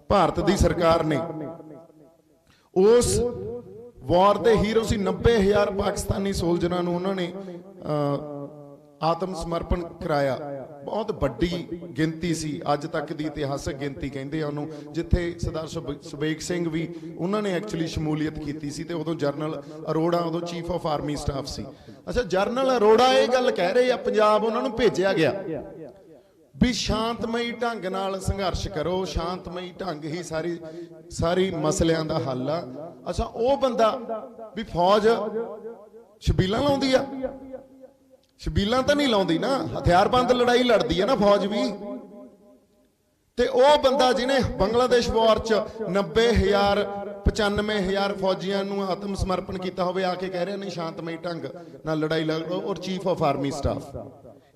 ਭਾਰਤ ਦੀ ਸਰਕਾਰ ਨੇ, ਉਸ ਵਾਰ ਦੇ ਹੀਰੋ ਸੀ। 90,000 ਪਾਕਿਸਤਾਨੀ ਸੋਲਜਰਾਂ ਨੂੰ ਉਹਨਾਂ ਨੇ ਆਤਮ ਸਮਰਪਣ ਕਰਾਇਆ। ਬਹੁਤ ਵੱਡੀ ਗਿਣਤੀ ਸੀ, ਅੱਜ ਤੱਕ ਦੀ ਇਤਿਹਾਸਕ ਗਿਣਤੀ ਕਹਿੰਦੇ ਆ ਉਹਨੂੰ, ਜਿੱਥੇ ਸਰਦਾਰ ਸੁਬੇਗ ਸਿੰਘ ਵੀ ਉਹਨਾਂ ਨੇ ਐਕਚੁਅਲੀ ਸ਼ਮੂਲੀਅਤ ਕੀਤੀ ਸੀ। ਤੇ ਉਦੋਂ ਜਨਰਲ ਅਰੋੜਾ ਉਦੋਂ ਚੀਫ ਆਫ ਆਰਮੀ ਸਟਾਫ ਸੀ। ਅੱਛਾ, ਜਨਰਲ ਅਰੋੜਾ ਇਹ ਗੱਲ ਕਹਿ ਰਹੇ ਆ, ਪੰਜਾਬ ਉਹਨਾਂ ਨੂੰ ਭੇਜਿਆ ਗਿਆ ਵੀ ਸ਼ਾਂਤਮਈ ਢੰਗ ਨਾਲ ਸੰਘਰਸ਼ ਕਰੋ, ਸ਼ਾਂਤਮਈ ਢੰਗ ਹੀ ਸਾਰੀ ਮਸਲਿਆਂ ਦਾ ਹੱਲ ਆ। ਅੱਛਾ, ਉਹ ਬੰਦਾ ਵੀ ਫੌਜ ਛਬੀਲਾਂ ਲਾਉਂਦੀ ਆ? ਛਬੀਲਾਂ ਤਾਂ ਨਹੀਂ ਲਾਉਂਦੀ ਨਾ, ਹਥਿਆਰਬੰਦ ਲੜਾਈ ਲੜਦੀ ਹੈ ਨਾ ਫੌਜ ਵੀ। ਤੇ ਉਹ ਬੰਦਾ ਜਿਹਨੇ ਬੰਗਲਾਦੇਸ਼ ਵਾਰ 'ਚ 90,000 95,000 ਫੌਜੀਆਂ ਨੂੰ ਆਤਮ ਸਮਰਪਣ ਕੀਤਾ ਹੋਵੇ, ਆ ਕੇ ਕਹਿ ਰਿਹਾ ਨਹੀਂ ਸ਼ਾਂਤਮਈ ਢੰਗ ਨਾਲ ਲੜਾਈ ਲੜੋ, ਔਰ ਚੀਫ ਆਫ ਆਰਮੀ ਸਟਾਫ।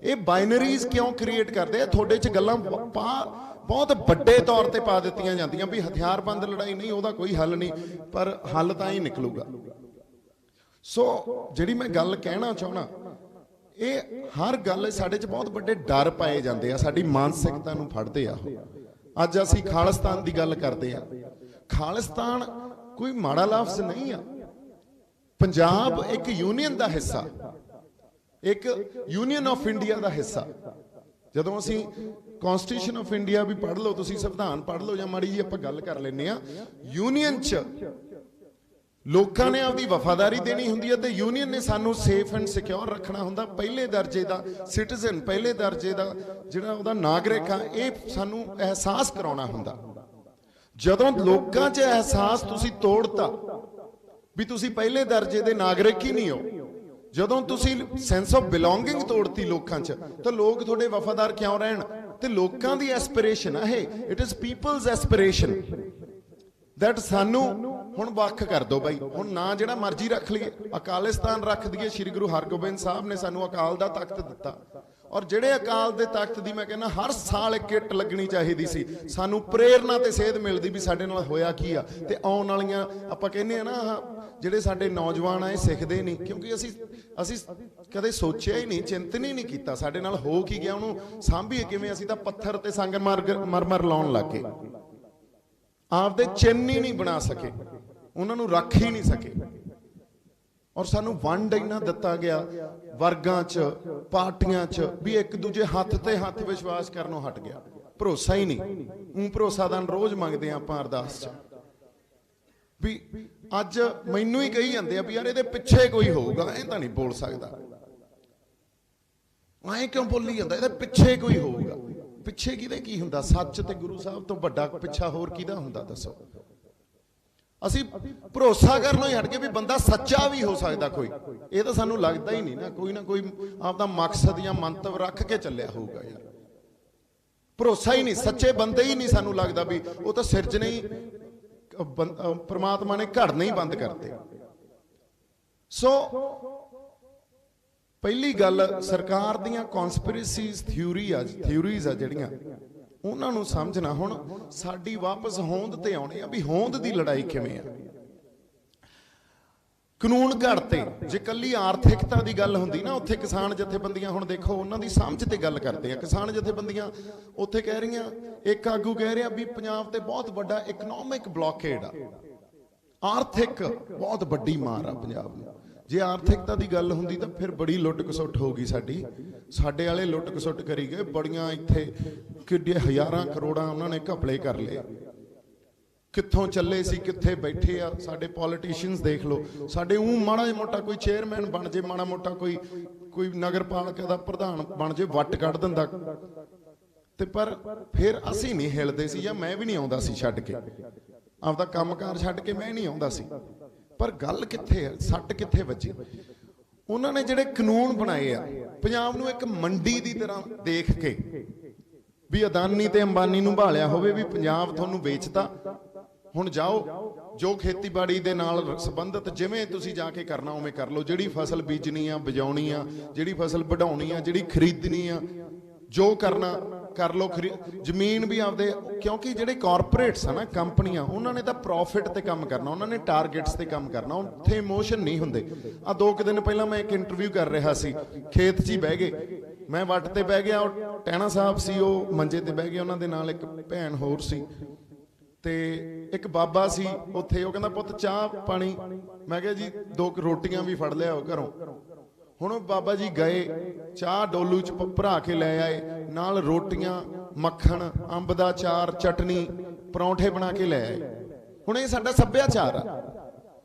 ਇਹ ਬਾਈਨਰੀਜ਼ ਕਿਉਂ ਕ੍ਰੀਏਟ ਕਰਦੇ ਆ? ਤੁਹਾਡੇ 'ਚ ਗੱਲਾਂ ਬਹੁਤ ਵੱਡੇ ਤੌਰ ਤੇ ਪਾ ਦਿੱਤੀਆਂ ਜਾਂਦੀਆਂ ਵੀ ਹਥਿਆਰਬੰਦ ਲੜਾਈ ਨਹੀਂ, ਉਹਦਾ ਕੋਈ ਹੱਲ ਨਹੀਂ, ਪਰ ਹੱਲ ਤਾਂ ਹੀ ਨਿਕਲੂਗਾ। ਸੋ ਜਿਹੜੀ ਮੈਂ ਗੱਲ ਕਹਿਣਾ ਚਾਹਣਾ, ਇਹ ਹਰ ਗੱਲ ਸਾਡੇ 'ਚ ਬਹੁਤ ਵੱਡੇ ਡਰ ਪਾਏ ਜਾਂਦੇ ਆ, ਸਾਡੀ ਮਾਨਸਿਕਤਾ ਨੂੰ ਫੜਦੇ ਆ। ਅੱਜ ਅਸੀਂ ਖਾਲਿਸਤਾਨ ਦੀ ਗੱਲ ਕਰਦੇ ਆ। ਖਾਲਿਸਤਾਨ ਕੋਈ ਮਾੜਾ ਲਫ਼ਜ਼ ਨਹੀਂ ਆ। ਪੰਜਾਬ ਇੱਕ ਯੂਨੀਅਨ ਦਾ ਹਿੱਸਾ, ਇੱਕ ਯੂਨੀਅਨ ਆਫ ਇੰਡੀਆ ਦਾ ਹਿੱਸਾ। ਜਦੋਂ ਅਸੀਂ ਕਨਸਟੀਟਿਊਸ਼ਨ ਆਫ ਇੰਡੀਆ ਵੀ ਪੜ੍ਹ ਲਓ, ਤੁਸੀਂ ਸੰਵਿਧਾਨ ਪੜ੍ਹ ਲਓ, ਜਾਂ ਮਾੜੀ ਜੀ ਆਪਾਂ ਗੱਲ ਕਰ ਲੈਂਦੇ ਆ, ਯੂਨੀਅਨ 'ਚ ਲੋਕਾਂ ਨੇ ਆਪਦੀ ਵਫਾਦਾਰੀ ਦੇਣੀ ਹੁੰਦੀ ਹੈ, ਤੇ ਯੂਨੀਅਨ ਨੇ ਸਾਨੂੰ ਸੇਫ ਐਂਡ ਸਿਕਿਉਰ ਰੱਖਣਾ ਹੁੰਦਾ। ਪਹਿਲੇ ਦਰਜੇ ਦਾ ਸਿਟੀਜ਼ਨ, ਪਹਿਲੇ ਦਰਜੇ ਦਾ ਜਿਹੜਾ ਉਹਦਾ ਨਾਗਰਿਕ ਆ, ਇਹ ਸਾਨੂੰ ਅਹਿਸਾਸ ਕਰਾਉਣਾ ਹੁੰਦਾ। ਜਦੋਂ ਲੋਕਾਂ 'ਚ ਅਹਿਸਾਸ ਤੁਸੀਂ ਤੋੜਤਾ ਵੀ ਤੁਸੀਂ ਪਹਿਲੇ ਦਰਜੇ ਦੇ ਨਾਗਰਿਕ ਹੀ ਨਹੀਂ ਹੋ, ਜਦੋਂ ਤੁਸੀਂ ਸੈਂਸ ਆਫ ਬਿਲੋਂਗਿੰਗ ਤੋੜਤੀ ਲੋਕਾਂ 'ਚ, ਤਾਂ ਲੋਕ ਤੁਹਾਡੇ ਵਫਾਦਾਰ ਕਿਉਂ ਰਹਿਣ? ਤੇ ਲੋਕਾਂ ਦੀ ਐਸਪੀਰੇਸ਼ਨ ਆ ਇਹ, it is people's aspiration that ਸਾਨੂੰ ਹੁਣ ਵੱਖ ਕਰ ਦੋ ਬਾਈ। ਹੁਣ ਨਾ ਜਿਹੜਾ ਮਰਜ਼ੀ ਰੱਖ ਲਈਏ, ਅਕਾਲਿਸਤਾਨ ਰੱਖ ਦਈਏ, ਸ਼੍ਰੀ ਗੁਰੂ ਹਰਗੋਬਿੰਦ ਸਾਹਿਬ ਨੇ ਸਾਨੂੰ ਅਕਾਲ ਦਾ ਤਖਤ ਦਿੱਤਾ, ਔਰ ਜਿਹੜੇ ਅਕਾਲ ਦੇ ਤਖਤ ਦੀ ਮੈਂ ਕਹਿੰਦਾ ਹਰ ਸਾਲ ਇੱਕ ਕਿੱਟ ਲੱਗਣੀ ਚਾਹੀਦੀ ਸੀ, ਸਾਨੂੰ ਪ੍ਰੇਰਨਾ ਤੇ ਸੇਧ ਮਿਲਦੀ ਵੀ ਸਾਡੇ ਨਾਲ ਹੋਇਆ ਕੀ ਆ। ਤੇ ਆਉਣ ਵਾਲੀਆਂ ਆਪਾਂ ਕਹਿੰਦੇ ਆ ਨਾ, ਜਿਹੜੇ ਸਾਡੇ ਨੌਜਵਾਨ ਆ ਇਹ ਸਿੱਖਦੇ ਨਹੀਂ, ਕਿਉਂਕਿ ਅਸੀਂ ਕਦੇ ਸੋਚਿਆ ਹੀ ਨਹੀਂ, ਚਿੰਤਨ ਹੀ ਨਹੀਂ ਕੀਤਾ ਸਾਡੇ ਨਾਲ ਹੋ ਕੀ ਗਿਆ, ਉਹਨੂੰ ਸਾਂਭੀਏ ਕਿਵੇਂ। ਅਸੀਂ ਤਾਂ ਪੱਥਰ ਤੇ ਸੰਗਮਰਮਰ ਲਾਉਣ ਲੱਗ ਗਏ, ਆਪਦੇ ਚਿੰਨ੍ਹ ਹੀ ਨਹੀਂ ਬਣਾ ਸਕੇ, ਉਹਨਾਂ ਨੂੰ ਰੱਖ ਹੀ ਨਹੀਂ ਸਕੇ। ਔਰ ਸਾਨੂੰ ਵੰਡ ਇੰਨਾ ਦਿੱਤਾ ਗਿਆ ਵਰਗਾਂ 'ਚ, ਪਾਰਟੀਆਂ 'ਚ, ਵੀ ਇੱਕ ਦੂਜੇ ਹੱਥ ਤੇ ਹੱਥ ਵਿਸ਼ਵਾਸ ਕਰਨੋਂ ਹਟ ਗਿਆ, ਭਰੋਸਾ ਹੀ ਨਹੀਂ। ਭਰੋਸਾਦਾਨ ਰੋਜ਼ ਮੰਗਦੇ ਆ ਆਪਾਂ ਅਰਦਾਸ 'ਚ, ਵੀ ਅੱਜ ਮੈਨੂੰ ਹੀ ਕਹੀ ਜਾਂਦੇ ਆ ਵੀ ਯਾਰ ਇਹਦੇ ਪਿੱਛੇ ਕੋਈ ਹੋਊਗਾ, ਐਂ ਤਾਂ ਨਹੀਂ ਬੋਲ ਸਕਦਾ, ਐਂ ਕਿਉਂ ਬੋਲੀ ਜਾਂਦਾ, ਇਹਦੇ ਪਿੱਛੇ ਕੋਈ ਹੋਊਗਾ। ਪਿੱਛੇ ਕਿਹਦੇ ਕੀ ਹੁੰਦਾ? ਸੱਚ ਤੇ ਗੁਰੂ ਸਾਹਿਬ ਤੋਂ ਵੱਡਾ ਪਿੱਛਾ ਹੋਰ ਕਿਹਦਾ ਹੁੰਦਾ ਦੱਸੋ? ਅਸੀਂ ਭਰੋਸਾ ਕਰਨੋਂ ਹੀ ਹਟ ਗਏ ਵੀ ਬੰਦਾ ਸੱਚਾ ਵੀ ਹੋ ਸਕਦਾ ਕੋਈ, ਇਹ ਤਾਂ ਸਾਨੂੰ ਲੱਗਦਾ ਹੀ ਨਹੀਂ ਨਾ। ਕੋਈ ਨਾ ਕੋਈ ਆਪਦਾ ਮਕਸਦ ਜਾਂ ਮੰਤਵ ਰੱਖ ਕੇ ਚੱਲਿਆ ਹੋਊਗਾ ਯਾਰ, ਭਰੋਸਾ ਹੀ ਨਹੀਂ, ਸੱਚੇ ਬੰਦੇ ਹੀ ਨਹੀਂ ਸਾਨੂੰ ਲੱਗਦਾ ਵੀ ਉਹ ਤਾਂ ਸਿਰਜਣੇ ਹੀ ਪ੍ਰਮਾਤਮਾ ਨੇ ਘੜਨੇ ਹੀ ਬੰਦ ਕਰਤੇ। ਸੋ ਪਹਿਲੀ ਗੱਲ, ਸਰਕਾਰ ਦੀਆਂ ਕਨਸਪੀਰੇਸੀਜ਼ ਥਿਊਰੀਜ਼ ਆ ਜਿਹੜੀਆਂ, ਉਹਨਾਂ ਨੂੰ ਸਮਝਣਾ। ਹੁਣ ਸਾਡੀ ਵਾਪਸ ਹੋਂਦ ਤੇ ਆਉਣੇ ਆ ਵੀ ਹੋਂਦ ਦੀ ਲੜਾਈ ਕਿਵੇਂ ਆ। ਕਾਨੂੰਨ ਘੜਤੇ, ਜੇ ਕੱਲੀ ਆਰਥਿਕਤਾ ਦੀ ਗੱਲ ਹੁੰਦੀ ਨਾ, ਉੱਥੇ ਕਿਸਾਨ ਜਥੇਬੰਦੀਆਂ ਹੁਣ ਦੇਖੋ ਉਹਨਾਂ ਦੀ ਸਮਝ ਤੇ ਗੱਲ ਕਰਦੇ ਆ। ਕਿਸਾਨ ਜਥੇਬੰਦੀਆਂ ਉੱਥੇ ਕਹਿ ਰਹੀਆਂ, ਇੱਕ ਆਗੂ ਕਹਿ ਰਿਹਾ ਵੀ ਪੰਜਾਬ ਤੇ ਬਹੁਤ ਵੱਡਾ ਇਕਨੋਮਿਕ ਬਲੌਕੇਡ ਆ, ਆਰਥਿਕ ਬਹੁਤ ਵੱਡੀ ਮਾਰ ਆ ਪੰਜਾਬ ਨੂੰ। ਜੇ ਆਰਥਿਕਤਾ ਦੀ ਗੱਲ ਹੁੰਦੀ ਤਾਂ ਫਿਰ ਬੜੀ ਲੁੱਟ ਖਸੁੱਟ ਹੋ ਗਈ ਸਾਡੀ, ਸਾਡੇ ਵਾਲੇ ਲੁੱਟ ਖਸੁੱਟ ਕਰੀ ਗਏ, ਬੜੀਆਂ ਇੱਥੇ ਕਿੱਡੇ ਹਜ਼ਾਰਾਂ ਕਰੋੜਾਂ ਉਹਨਾਂ ਨੇ ਘਪਲੇ ਕਰ ਲਏ। ਕਿੱਥੋਂ ਚੱਲੇ ਸੀ, ਕਿੱਥੇ ਬੈਠੇ ਆ ਸਾਡੇ ਪੋਲੀਟੀਸ਼ੀਅਨਸ ਦੇਖ ਲਓ। ਸਾਡੇ ਮਾੜਾ ਮੋਟਾ ਕੋਈ ਚੇਅਰਮੈਨ ਬਣ ਜੇ, ਮਾੜਾ ਮੋਟਾ ਕੋਈ ਨਗਰ ਪਾਲਿਕਾ ਦਾ ਪ੍ਰਧਾਨ ਬਣ ਜੇ, ਵੱਟ ਕੱਢ ਦਿੰਦਾ। ਤੇ ਪਰ ਫਿਰ ਅਸੀਂ ਨਹੀਂ ਹਿਲਦੇ ਸੀ, ਜਾਂ ਮੈਂ ਵੀ ਨਹੀਂ ਆਉਂਦਾ ਸੀ ਛੱਡ ਕੇ, ਆਪਦਾ ਕੰਮਕਾਰ ਛੱਡ ਕੇ ਮੈਂ ਨਹੀਂ ਆਉਂਦਾ ਸੀ। ਪਰ ਗੱਲ ਕਿੱਥੇ ਹੈ, ਸੱਟ ਕਿੱਥੇ ਵੱਜੀ? ਉਹਨਾਂ ਨੇ ਜਿਹੜੇ ਕਾਨੂੰਨ ਬਣਾਏ ਆ, ਪੰਜਾਬ ਨੂੰ ਇੱਕ ਮੰਡੀ ਦੀ ਤਰ੍ਹਾਂ ਦੇਖ ਕੇ, ਵੀ ਅਦਾਨੀ ਤੇ ਅੰਬਾਨੀ ਨੂੰ ਭਾਲਿਆ ਹੋਵੇ ਵੀ ਪੰਜਾਬ ਤੁਹਾਨੂੰ ਵੇਚਤਾ, ਹੁਣ ਜਾਓ ਜੋ ਖੇਤੀਬਾੜੀ ਦੇ ਨਾਲ ਸੰਬੰਧਿਤ ਜਿਵੇਂ ਤੁਸੀਂ ਜਾ ਕੇ ਕਰਨਾ ਉਵੇਂ ਕਰ ਲਓ। ਜਿਹੜੀ ਫਸਲ ਬੀਜਣੀ ਆ, ਬਜਾਉਣੀ ਆ, ਜਿਹੜੀ ਫਸਲ ਵਢਾਉਣੀ ਆ, ਜਿਹੜੀ ਖਰੀਦਣੀ ਆ, ਜੋ ਕਰਨਾ ਕਰ ਲਓ। ਜ਼ਮੀਨ ਵੀ ਆਪਦੇ, ਕਿਉਂਕਿ ਜਿਹੜੇ ਕਾਰਪੋਰੇਟਸ ਆ ਨਾ, ਕੰਪਨੀਆਂ, ਉਹਨਾਂ ਨੇ ਤਾਂ ਪ੍ਰੋਫਿਟ ਤੇ ਕੰਮ ਕਰਨਾ, ਉਹਨਾਂ ਨੇ ਟਾਰਗੇਟਸ ਤੇ ਕੰਮ ਕਰਨਾ, ਉੱਥੇ ਇਮੋਸ਼ਨ ਨਹੀਂ ਹੁੰਦੇ। ਆ 2 ਦਿਨ ਪਹਿਲਾਂ ਮੈਂ ਇੱਕ ਇੰਟਰਵਿਊ ਕਰ ਰਿਹਾ ਸੀ, ਖੇਤ 'ਚ ਹੀ ਬਹਿ ਗਏ, ਮੈਂ ਵੱਟ ਤੇ ਬਹਿ ਗਿਆ, ਉਹ ਟਹਿਣਾ ਸਾਹਿਬ ਸੀ, ਉਹ ਮੰਜੇ ਤੇ ਬਹਿ ਗਏ, ਉਹਨਾਂ ਦੇ ਨਾਲ ਇੱਕ ਭੈਣ ਹੋਰ ਸੀ ਤੇ ਇੱਕ ਬਾਬਾ ਸੀ ਉੱਥੇ। ਉਹ ਕਹਿੰਦਾ ਪੁੱਤ ਚਾਹ ਪਾਣੀ, ਮੈਂ ਕਿਹਾ ਜੀ 2 ਰੋਟੀਆਂ ਵੀ ਫੜ ਲਿਆਓ ਘਰੋਂ। ਹੁਣ ਬਾਬਾ ਜੀ ਗਏ, ਚਾਹ ਡੋਲੂ 'ਚ ਭਰਾ ਕੇ ਲੈ ਆਏ, ਨਾਲ ਰੋਟੀਆਂ, ਮੱਖਣ, ਅੰਬ ਦਾ ਅਚਾਰ, ਚਟਨੀ, ਪਰੌਂਠੇ ਬਣਾ ਕੇ ਲੈ ਆਏ। ਹੁਣ ਇਹ ਸਾਡਾ ਸੱਭਿਆਚਾਰ ਆ।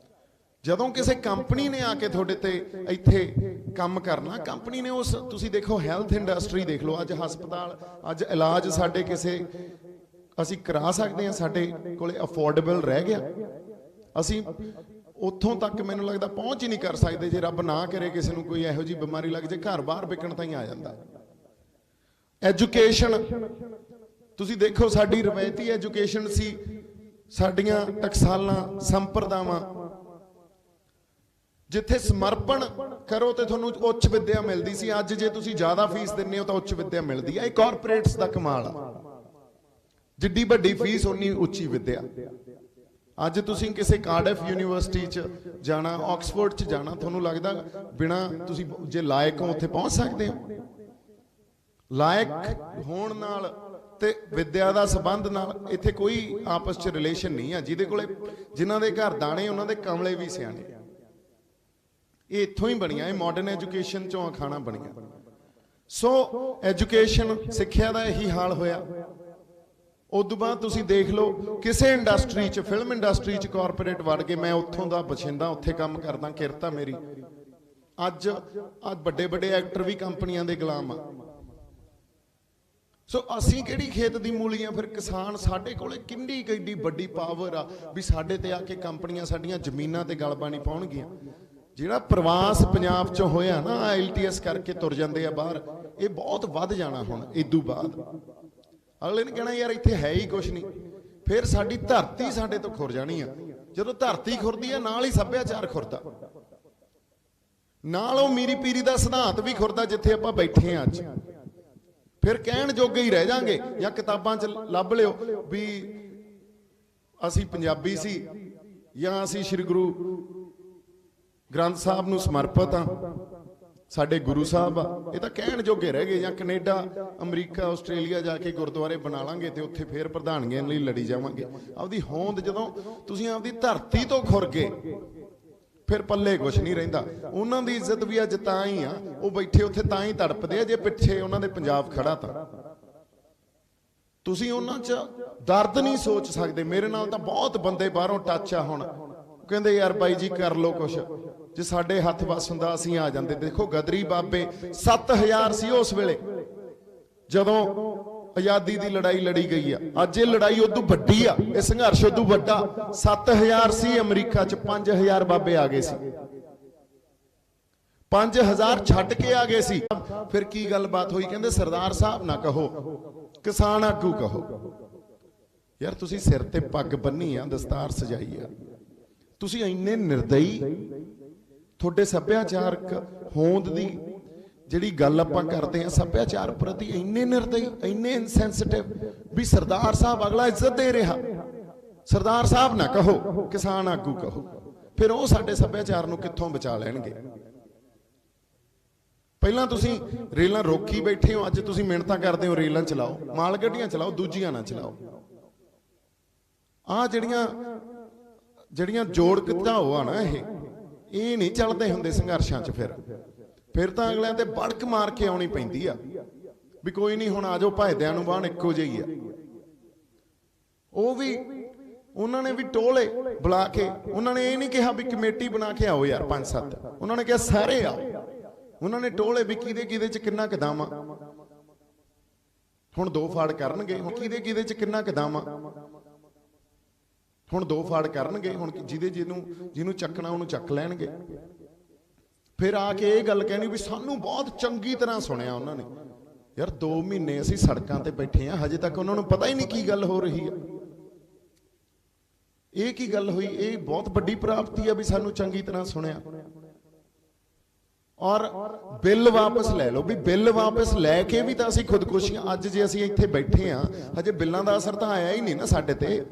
ਜਦੋਂ ਕਿਸੇ ਕੰਪਨੀ ਨੇ ਆ ਕੇ ਤੁਹਾਡੇ ਤੇ ਇੱਥੇ ਕੰਮ ਕਰਨਾ, ਕੰਪਨੀ ਨੇ ਉਸ, ਤੁਸੀਂ ਦੇਖੋ ਹੈਲਥ ਇੰਡਸਟਰੀ ਦੇਖ ਲਓ, ਅੱਜ ਹਸਪਤਾਲ, ਅੱਜ ਇਲਾਜ ਸਾਡੇ ਕਿਸੇ ਅਸੀਂ ਕਰਾ ਸਕਦੇ ਹਾਂ, ਸਾਡੇ ਕੋਲੇ ਅਫੋਰਡੇਬਲ ਰਹਿ ਗਿਆ। ਅਸੀਂ ਉੱਥੋਂ ਤੱਕ ਮੈਨੂੰ ਲੱਗਦਾ ਪਹੁੰਚ ਹੀ ਨਹੀਂ ਕਰ ਸਕਦੇ ਜੇ ਰੱਬ ਨਾ ਕਰੇ ਕਿਸੇ ਨੂੰ ਕੋਈ ਇਹੋ ਜਿਹੀ ਬਿਮਾਰੀ ਲੱਗ ਜੇ, ਘਰ ਬਾਹਰ ਵਿਕਣ ਤਾਂ ਹੀ ਆ ਜਾਂਦਾ। ਐਜੂਕੇਸ਼ਨ ਤੁਸੀਂ ਦੇਖੋ, ਸਾਡੀ ਰਵਾਇਤੀ ਐਜੂਕੇਸ਼ਨ ਸੀ, ਸਾਡੀਆਂ ਟਕਸਾਲਾਂ, ਸੰਪਰਦਾਵਾਂ, ਜਿੱਥੇ ਸਮਰਪਣ ਕਰੋ ਤੇ ਤੁਹਾਨੂੰ ਉੱਚ ਵਿੱਦਿਆ ਮਿਲਦੀ ਸੀ। ਅੱਜ ਜੇ ਤੁਸੀਂ ਜ਼ਿਆਦਾ ਫੀਸ ਦਿੰਦੇ ਹੋ ਤਾਂ ਉੱਚ ਵਿੱਦਿਆ ਮਿਲਦੀ ਹੈ। ਇਹ ਕਾਰਪੋਰੇਟਸ ਦਾ ਕਮਾਲ ਆ, ਜਿੱਡੀ ਵੱਡੀ ਫੀਸ ਉਨੀ ਉੱਚੀ ਵਿੱਦਿਆ। ਅੱਜ ਤੁਸੀਂ ਕਿਸੇ ਕਾਰਡਿਫ ਯੂਨੀਵਰਸਿਟੀ 'ਚ ਜਾਣਾ, ਆਕਸਫੋਰਡ 'ਚ ਜਾਣਾ, ਤੁਹਾਨੂੰ ਲੱਗਦਾ ਬਿਨਾ ਤੁਸੀਂ ਜੇ ਲਾਇਕ ਹੋ ਉੱਥੇ ਪਹੁੰਚ ਸਕਦੇ ਹੋ? ਲਾਇਕ ਹੋਣ ਨਾਲ ਤੇ ਵਿੱਦਿਆ ਦਾ ਸੰਬੰਧ ਨਾਲ ਇੱਥੇ ਕੋਈ ਆਪਸ 'ਚ ਰਿਲੇਸ਼ਨ ਨਹੀਂ ਆ। ਜਿਹਦੇ ਕੋਲੇ, ਜਿਨ੍ਹਾਂ ਦੇ ਘਰ ਦਾਣੇ, ਉਹਨਾਂ ਦੇ ਕਮਲੇ ਵੀ ਸਿਆਣੇ। ਇਹ ਇੱਥੋਂ ਹੀ ਬਣੀਆਂ, ਇਹ ਮਾਡਰਨ ਐਜੂਕੇਸ਼ਨ 'ਚੋਂ ਖਾਣਾ ਬਣੀਆਂ। ਸੋ ਐਜੂਕੇਸ਼ਨ, ਸਿੱਖਿਆ ਦਾ ਇਹੀ ਹਾਲ ਹੋਇਆ। ਉਦੋਂ ਬਾਅਦ ਤੁਸੀਂ ਦੇਖ ਲਓ ਕਿਸੇ ਇੰਡਸਟਰੀ 'ਚ, ਫਿਲਮ ਇੰਡਸਟਰੀ 'ਚ ਕਾਰਪੋਰੇਟ ਵੜ ਕੇ, ਮੈਂ ਉੱਥੋਂ ਦਾ ਬਛਿੰਦਾ, ਉੱਥੇ ਕੰਮ ਕਰਦਾ, ਕਿਰਤ ਆ ਮੇਰੀ। ਅੱਜ ਵੱਡੇ ਵੱਡੇ ਐਕਟਰ ਵੀ ਕੰਪਨੀਆਂ ਦੇ ਗੁਲਾਮ ਆ। ਸੋ ਅਸੀਂ ਕਿਹੜੀ ਖੇਤ ਦੀ ਮੂਲੀਆਂ? ਫਿਰ ਕਿਸਾਨ, ਸਾਡੇ ਕੋਲੇ ਕਿੰਨੀ ਕਿੱਡੀ ਵੱਡੀ ਪਾਵਰ ਆ ਵੀ ਸਾਡੇ ਤੇ ਆ ਕੇ ਕੰਪਨੀਆਂ ਸਾਡੀਆਂ ਜ਼ਮੀਨਾਂ ਤੇ ਗਲਬਾ ਨਹੀਂ ਪਾਉਣਗੀਆਂ। ਜਿਹੜਾ ਪ੍ਰਵਾਸ ਪੰਜਾਬ 'ਚ ਹੋਇਆ ਨਾ, IELTS ਕਰਕੇ ਤੁਰ ਜਾਂਦੇ ਆ ਬਾਹਰ, ਇਹ ਬਹੁਤ ਵੱਧ ਜਾਣਾ ਹੁਣ ਇਦੋਂ ਬਾਅਦ। ਅਗਲੇ ਨੇ ਕਹਿਣਾ ਯਾਰ ਇੱਥੇ ਹੈ ਹੀ ਕੁਛ ਨਹੀਂ। ਫਿਰ ਸਾਡੀ ਧਰਤੀ ਸਾਡੇ ਤੋਂ ਖੁਰ ਜਾਣੀ ਆ। ਜਦੋਂ ਧਰਤੀ ਖੁਰਦੀ ਆ, ਨਾਲ ਹੀ ਸੱਭਿਆਚਾਰ ਖੁਰਦਾ, ਨਾਲ ਉਹ ਮੀਰੀ ਪੀਰੀ ਦਾ ਸਿਧਾਂਤ ਵੀ ਖੁਰਦਾ, ਜਿੱਥੇ ਆਪਾਂ ਬੈਠੇ ਆ ਅੱਜ। ਫਿਰ ਕਹਿਣ ਜੋਗੇ ਹੀ ਰਹਿ ਜਾਾਂਗੇ, ਜਾਂ ਕਿਤਾਬਾਂ 'ਚ ਲੱਭ ਲਿਓ ਵੀ ਅਸੀਂ ਪੰਜਾਬੀ ਸੀ, ਜਾਂ ਅਸੀਂ ਸ੍ਰੀ ਗੁਰੂ ਗ੍ਰੰਥ ਸਾਹਿਬ ਨੂੰ ਸਮਰਪਿਤ ਆ, ਸਾਡੇ ਗੁਰੂ ਸਾਹਿਬ ਆ। ਇਹ ਤਾਂ ਕਹਿਣ ਜੋਗੇ ਰਹਿ ਗਏ। ਜਾਂ ਕੈਨੇਡਾ, ਅਮਰੀਕਾ, ਆਸਟ੍ਰੇਲੀਆ ਜਾ ਕੇ ਗੁਰਦੁਆਰੇ ਬਣਾ ਲਾਂਗੇ ਤੇ ਉੱਥੇ ਫੇਰ ਪ੍ਰਧਾਨਗੀਆਂ ਲਈ ਲੜੀ ਜਾਵਾਂਗੇ। ਆਪਦੀ ਹੋਂਦ ਜਦੋਂ ਤੁਸੀਂ ਆਪਦੀ ਧਰਤੀ ਤੋਂ ਖੁਰ ਗਏ, ਫਿਰ ਪੱਲੇ ਕੁਛ ਨਹੀਂ ਰਹਿੰਦਾ। ਉਹਨਾਂ ਦੀ ਇੱਜ਼ਤ ਵੀ ਅੱਜ ਤਾਂ ਹੀ ਆ, ਉਹ ਬੈਠੇ ਉੱਥੇ ਤਾਂ ਹੀ ਤੜਪਦੇ ਆ ਜੇ ਪਿੱਛੇ ਉਹਨਾਂ ਦੇ ਪੰਜਾਬ ਖੜਾ ਤਾਂ। ਤੁਸੀਂ ਉਹਨਾਂ 'ਚ ਦਰਦ ਨਹੀਂ ਸੋਚ ਸਕਦੇ। ਮੇਰੇ ਨਾਲ ਤਾਂ ਬਹੁਤ ਬੰਦੇ ਬਾਹਰੋਂ ਟੱਚ ਆ, ਹੁਣ ਕਹਿੰਦੇ ਯਾਰ ਬਾਈ ਜੀ ਕਰ ਲੋ ਕੁਛ, ਜੇ ਸਾਡੇ ਹੱਥ ਵਸ ਹੁੰਦਾ ਅਸੀਂ ਆ ਜਾਂਦੇ। ਦੇਖੋ ਗਦਰੀ ਬਾਬੇ 7000 ਸੀ ਉਸ ਵੇਲੇ ਜਦੋਂ ਆਜ਼ਾਦੀ ਦੀ ਲੜਾਈ ਲੜੀ ਗਈ ਆ। ਅੱਜ ਇਹ ਲੜਾਈ ਉਦੋਂ ਵੱਡੀ ਆ, ਇਹ ਸੰਘਰਸ਼ ਉਦੋਂ ਵੱਡਾ। 7000 ਸੀ ਅਮਰੀਕਾ 'ਚ, 5000 ਬਾਬੇ ਆ ਗਏ ਸੀ, 5000 ਛੱਡ ਕੇ ਆ ਗਏ ਸੀ। ਫਿਰ ਕੀ ਗੱਲਬਾਤ ਹੋਈ? ਕਹਿੰਦੇ ਸਰਦਾਰ ਸਾਹਿਬ ਨਾ ਕਹੋ, ਕਿਸਾਨ ਆਗੂ ਕਹੋ। ਯਾਰ ਤੁਸੀਂ ਸਿਰ ਤੇ ਪੱਗ ਬੰਨੀ ਆ, ਦਸਤਾਰ ਸਜਾਈ ਆ, ਤੁਸੀਂ ਇੰਨੇ ਨਿਰਦਈ, ਤੁਹਾਡੇ ਸੱਭਿਆਚਾਰਕ ਹੋਂਦ ਦੀ ਜਿਹੜੀ ਗੱਲ ਆਪਾਂ ਕਰਦੇ ਆ, ਸੱਭਿਆਚਾਰ ਪ੍ਰਤੀ ਇੰਨੇ ਨਿਰਦਈ, ਇੰਨੇ ਇਨਸੈਂਸਿਟਿਵ ਵੀ ਸਰਦਾਰ ਸਾਹਿਬ ਅਗਲਾ ਇੱਜ਼ਤ ਦੇ ਰਿਹਾ। ਸਰਦਾਰ ਸਾਹਿਬ ਨਾ ਕਹੋ, ਕਿਸਾਨ ਆਗੂ ਕਹੋ। ਫਿਰ ਉਹ ਸਾਡੇ ਸੱਭਿਆਚਾਰ ਨੂੰ ਕਿੱਥੋਂ ਬਚਾ ਲੈਣਗੇ? ਪਹਿਲਾਂ ਤੁਸੀਂ ਰੇਲਾਂ ਰੋਕੀ ਬੈਠੇ ਹੋ, ਅੱਜ ਤੁਸੀਂ ਮਿਹਨਤਾਂ ਕਰਦੇ ਹੋ ਰੇਲਾਂ ਚਲਾਓ, ਮਾਲ ਗੱਡੀਆਂ ਚਲਾਓ, ਦੂਜੀਆਂ ਨਾ ਚਲਾਓ। ਆਹ ਜਿਹੜੀਆਂ ਜੋੜ ਘਟਾਓ ਆ ਨਾ, ਇਹ ਨਹੀਂ ਚੱਲਦੇ ਹੁੰਦੇ ਸੰਘਰਸ਼ਾਂ 'ਚ। ਫਿਰ ਤਾਂ ਅਗਲਿਆਂ ਤੇ ਬੜਕ ਮਾਰ ਕੇ ਆਉਣੀ ਪੈਂਦੀ ਆ ਵੀ ਕੋਈ ਨਹੀਂ, ਹੁਣ ਆ ਜਾਓ, ਭਾਇਦਿਆਂ ਨੂੰ ਬਾਣ ਇੱਕੋ ਜਿਹੀ ਆ। ਉਹ ਵੀ ਉਹਨਾਂ ਨੇ ਵੀ ਟੋਲੇ ਬੁਲਾ ਕੇ, ਉਹਨਾਂ ਨੇ ਇਹ ਨਹੀਂ ਕਿਹਾ ਵੀ ਕਮੇਟੀ ਬਣਾ ਕੇ ਆਓ ਯਾਰ 5-7, ਉਹਨਾਂ ਨੇ ਕਿਹਾ ਸਾਰੇ ਆਓ। ਉਹਨਾਂ ਨੇ ਟੋਲੇ ਵੀ ਕਿਹਦੇ 'ਚ ਕਿੰਨਾ ਕਦਮ ਆ। ਹੁਣ 2 ਫਾੜ ਕਰਨਗੇ, ਹੁਣ ਕਿਹਦੇ 'ਚ ਕਿੰਨਾ ਕਦਮ ਆ। ਹੁਣ 2 ਫਾੜ ਕਰਨਗੇ, ਹੁਣ ਜਿਹਨੂੰ ਚੱਕਣਾ ਉਹਨੂੰ ਚੱਕ ਲੈਣਗੇ। ਫਿਰ ਆ ਕੇ ਇਹ ਗੱਲ ਕਹਿਣੀ ਵੀ ਸਾਨੂੰ ਬਹੁਤ ਚੰਗੀ ਤਰ੍ਹਾਂ ਸੁਣਿਆ ਉਹਨਾਂ ਨੇ। ਯਾਰ 2 ਮਹੀਨੇ ਅਸੀਂ ਸੜਕਾਂ ਤੇ ਬੈਠੇ ਆ, ਹਜੇ ਤੱਕ ਉਹਨਾਂ ਨੂੰ ਪਤਾ ਹੀ ਨਹੀਂ ਕੀ ਗੱਲ ਹੋ ਰਹੀ ਆ। ਇਹ ਕੀ ਗੱਲ ਹੋਈ? ਇਹ ਬਹੁਤ ਵੱਡੀ ਪ੍ਰਾਪਤੀ ਆ ਵੀ ਸਾਨੂੰ ਚੰਗੀ ਤਰ੍ਹਾਂ ਸੁਣਿਆ। ਔਰ ਬਿੱਲ ਵਾਪਸ ਲੈ ਲਓ, ਵੀ ਬਿੱਲ ਵਾਪਸ ਲੈ ਕੇ ਵੀ ਤਾਂ ਅਸੀਂ ਖੁਦਕੁਸ਼ੀਆਂ, ਅੱਜ ਜੇ ਅਸੀਂ ਇੱਥੇ ਬੈਠੇ ਆ ਹਜੇ ਬਿੱਲਾਂ ਦਾ ਅਸਰ ਤਾਂ ਆਇਆ ਹੀ ਨਹੀਂ ਨਾ ਸਾਡੇ ਤੇ,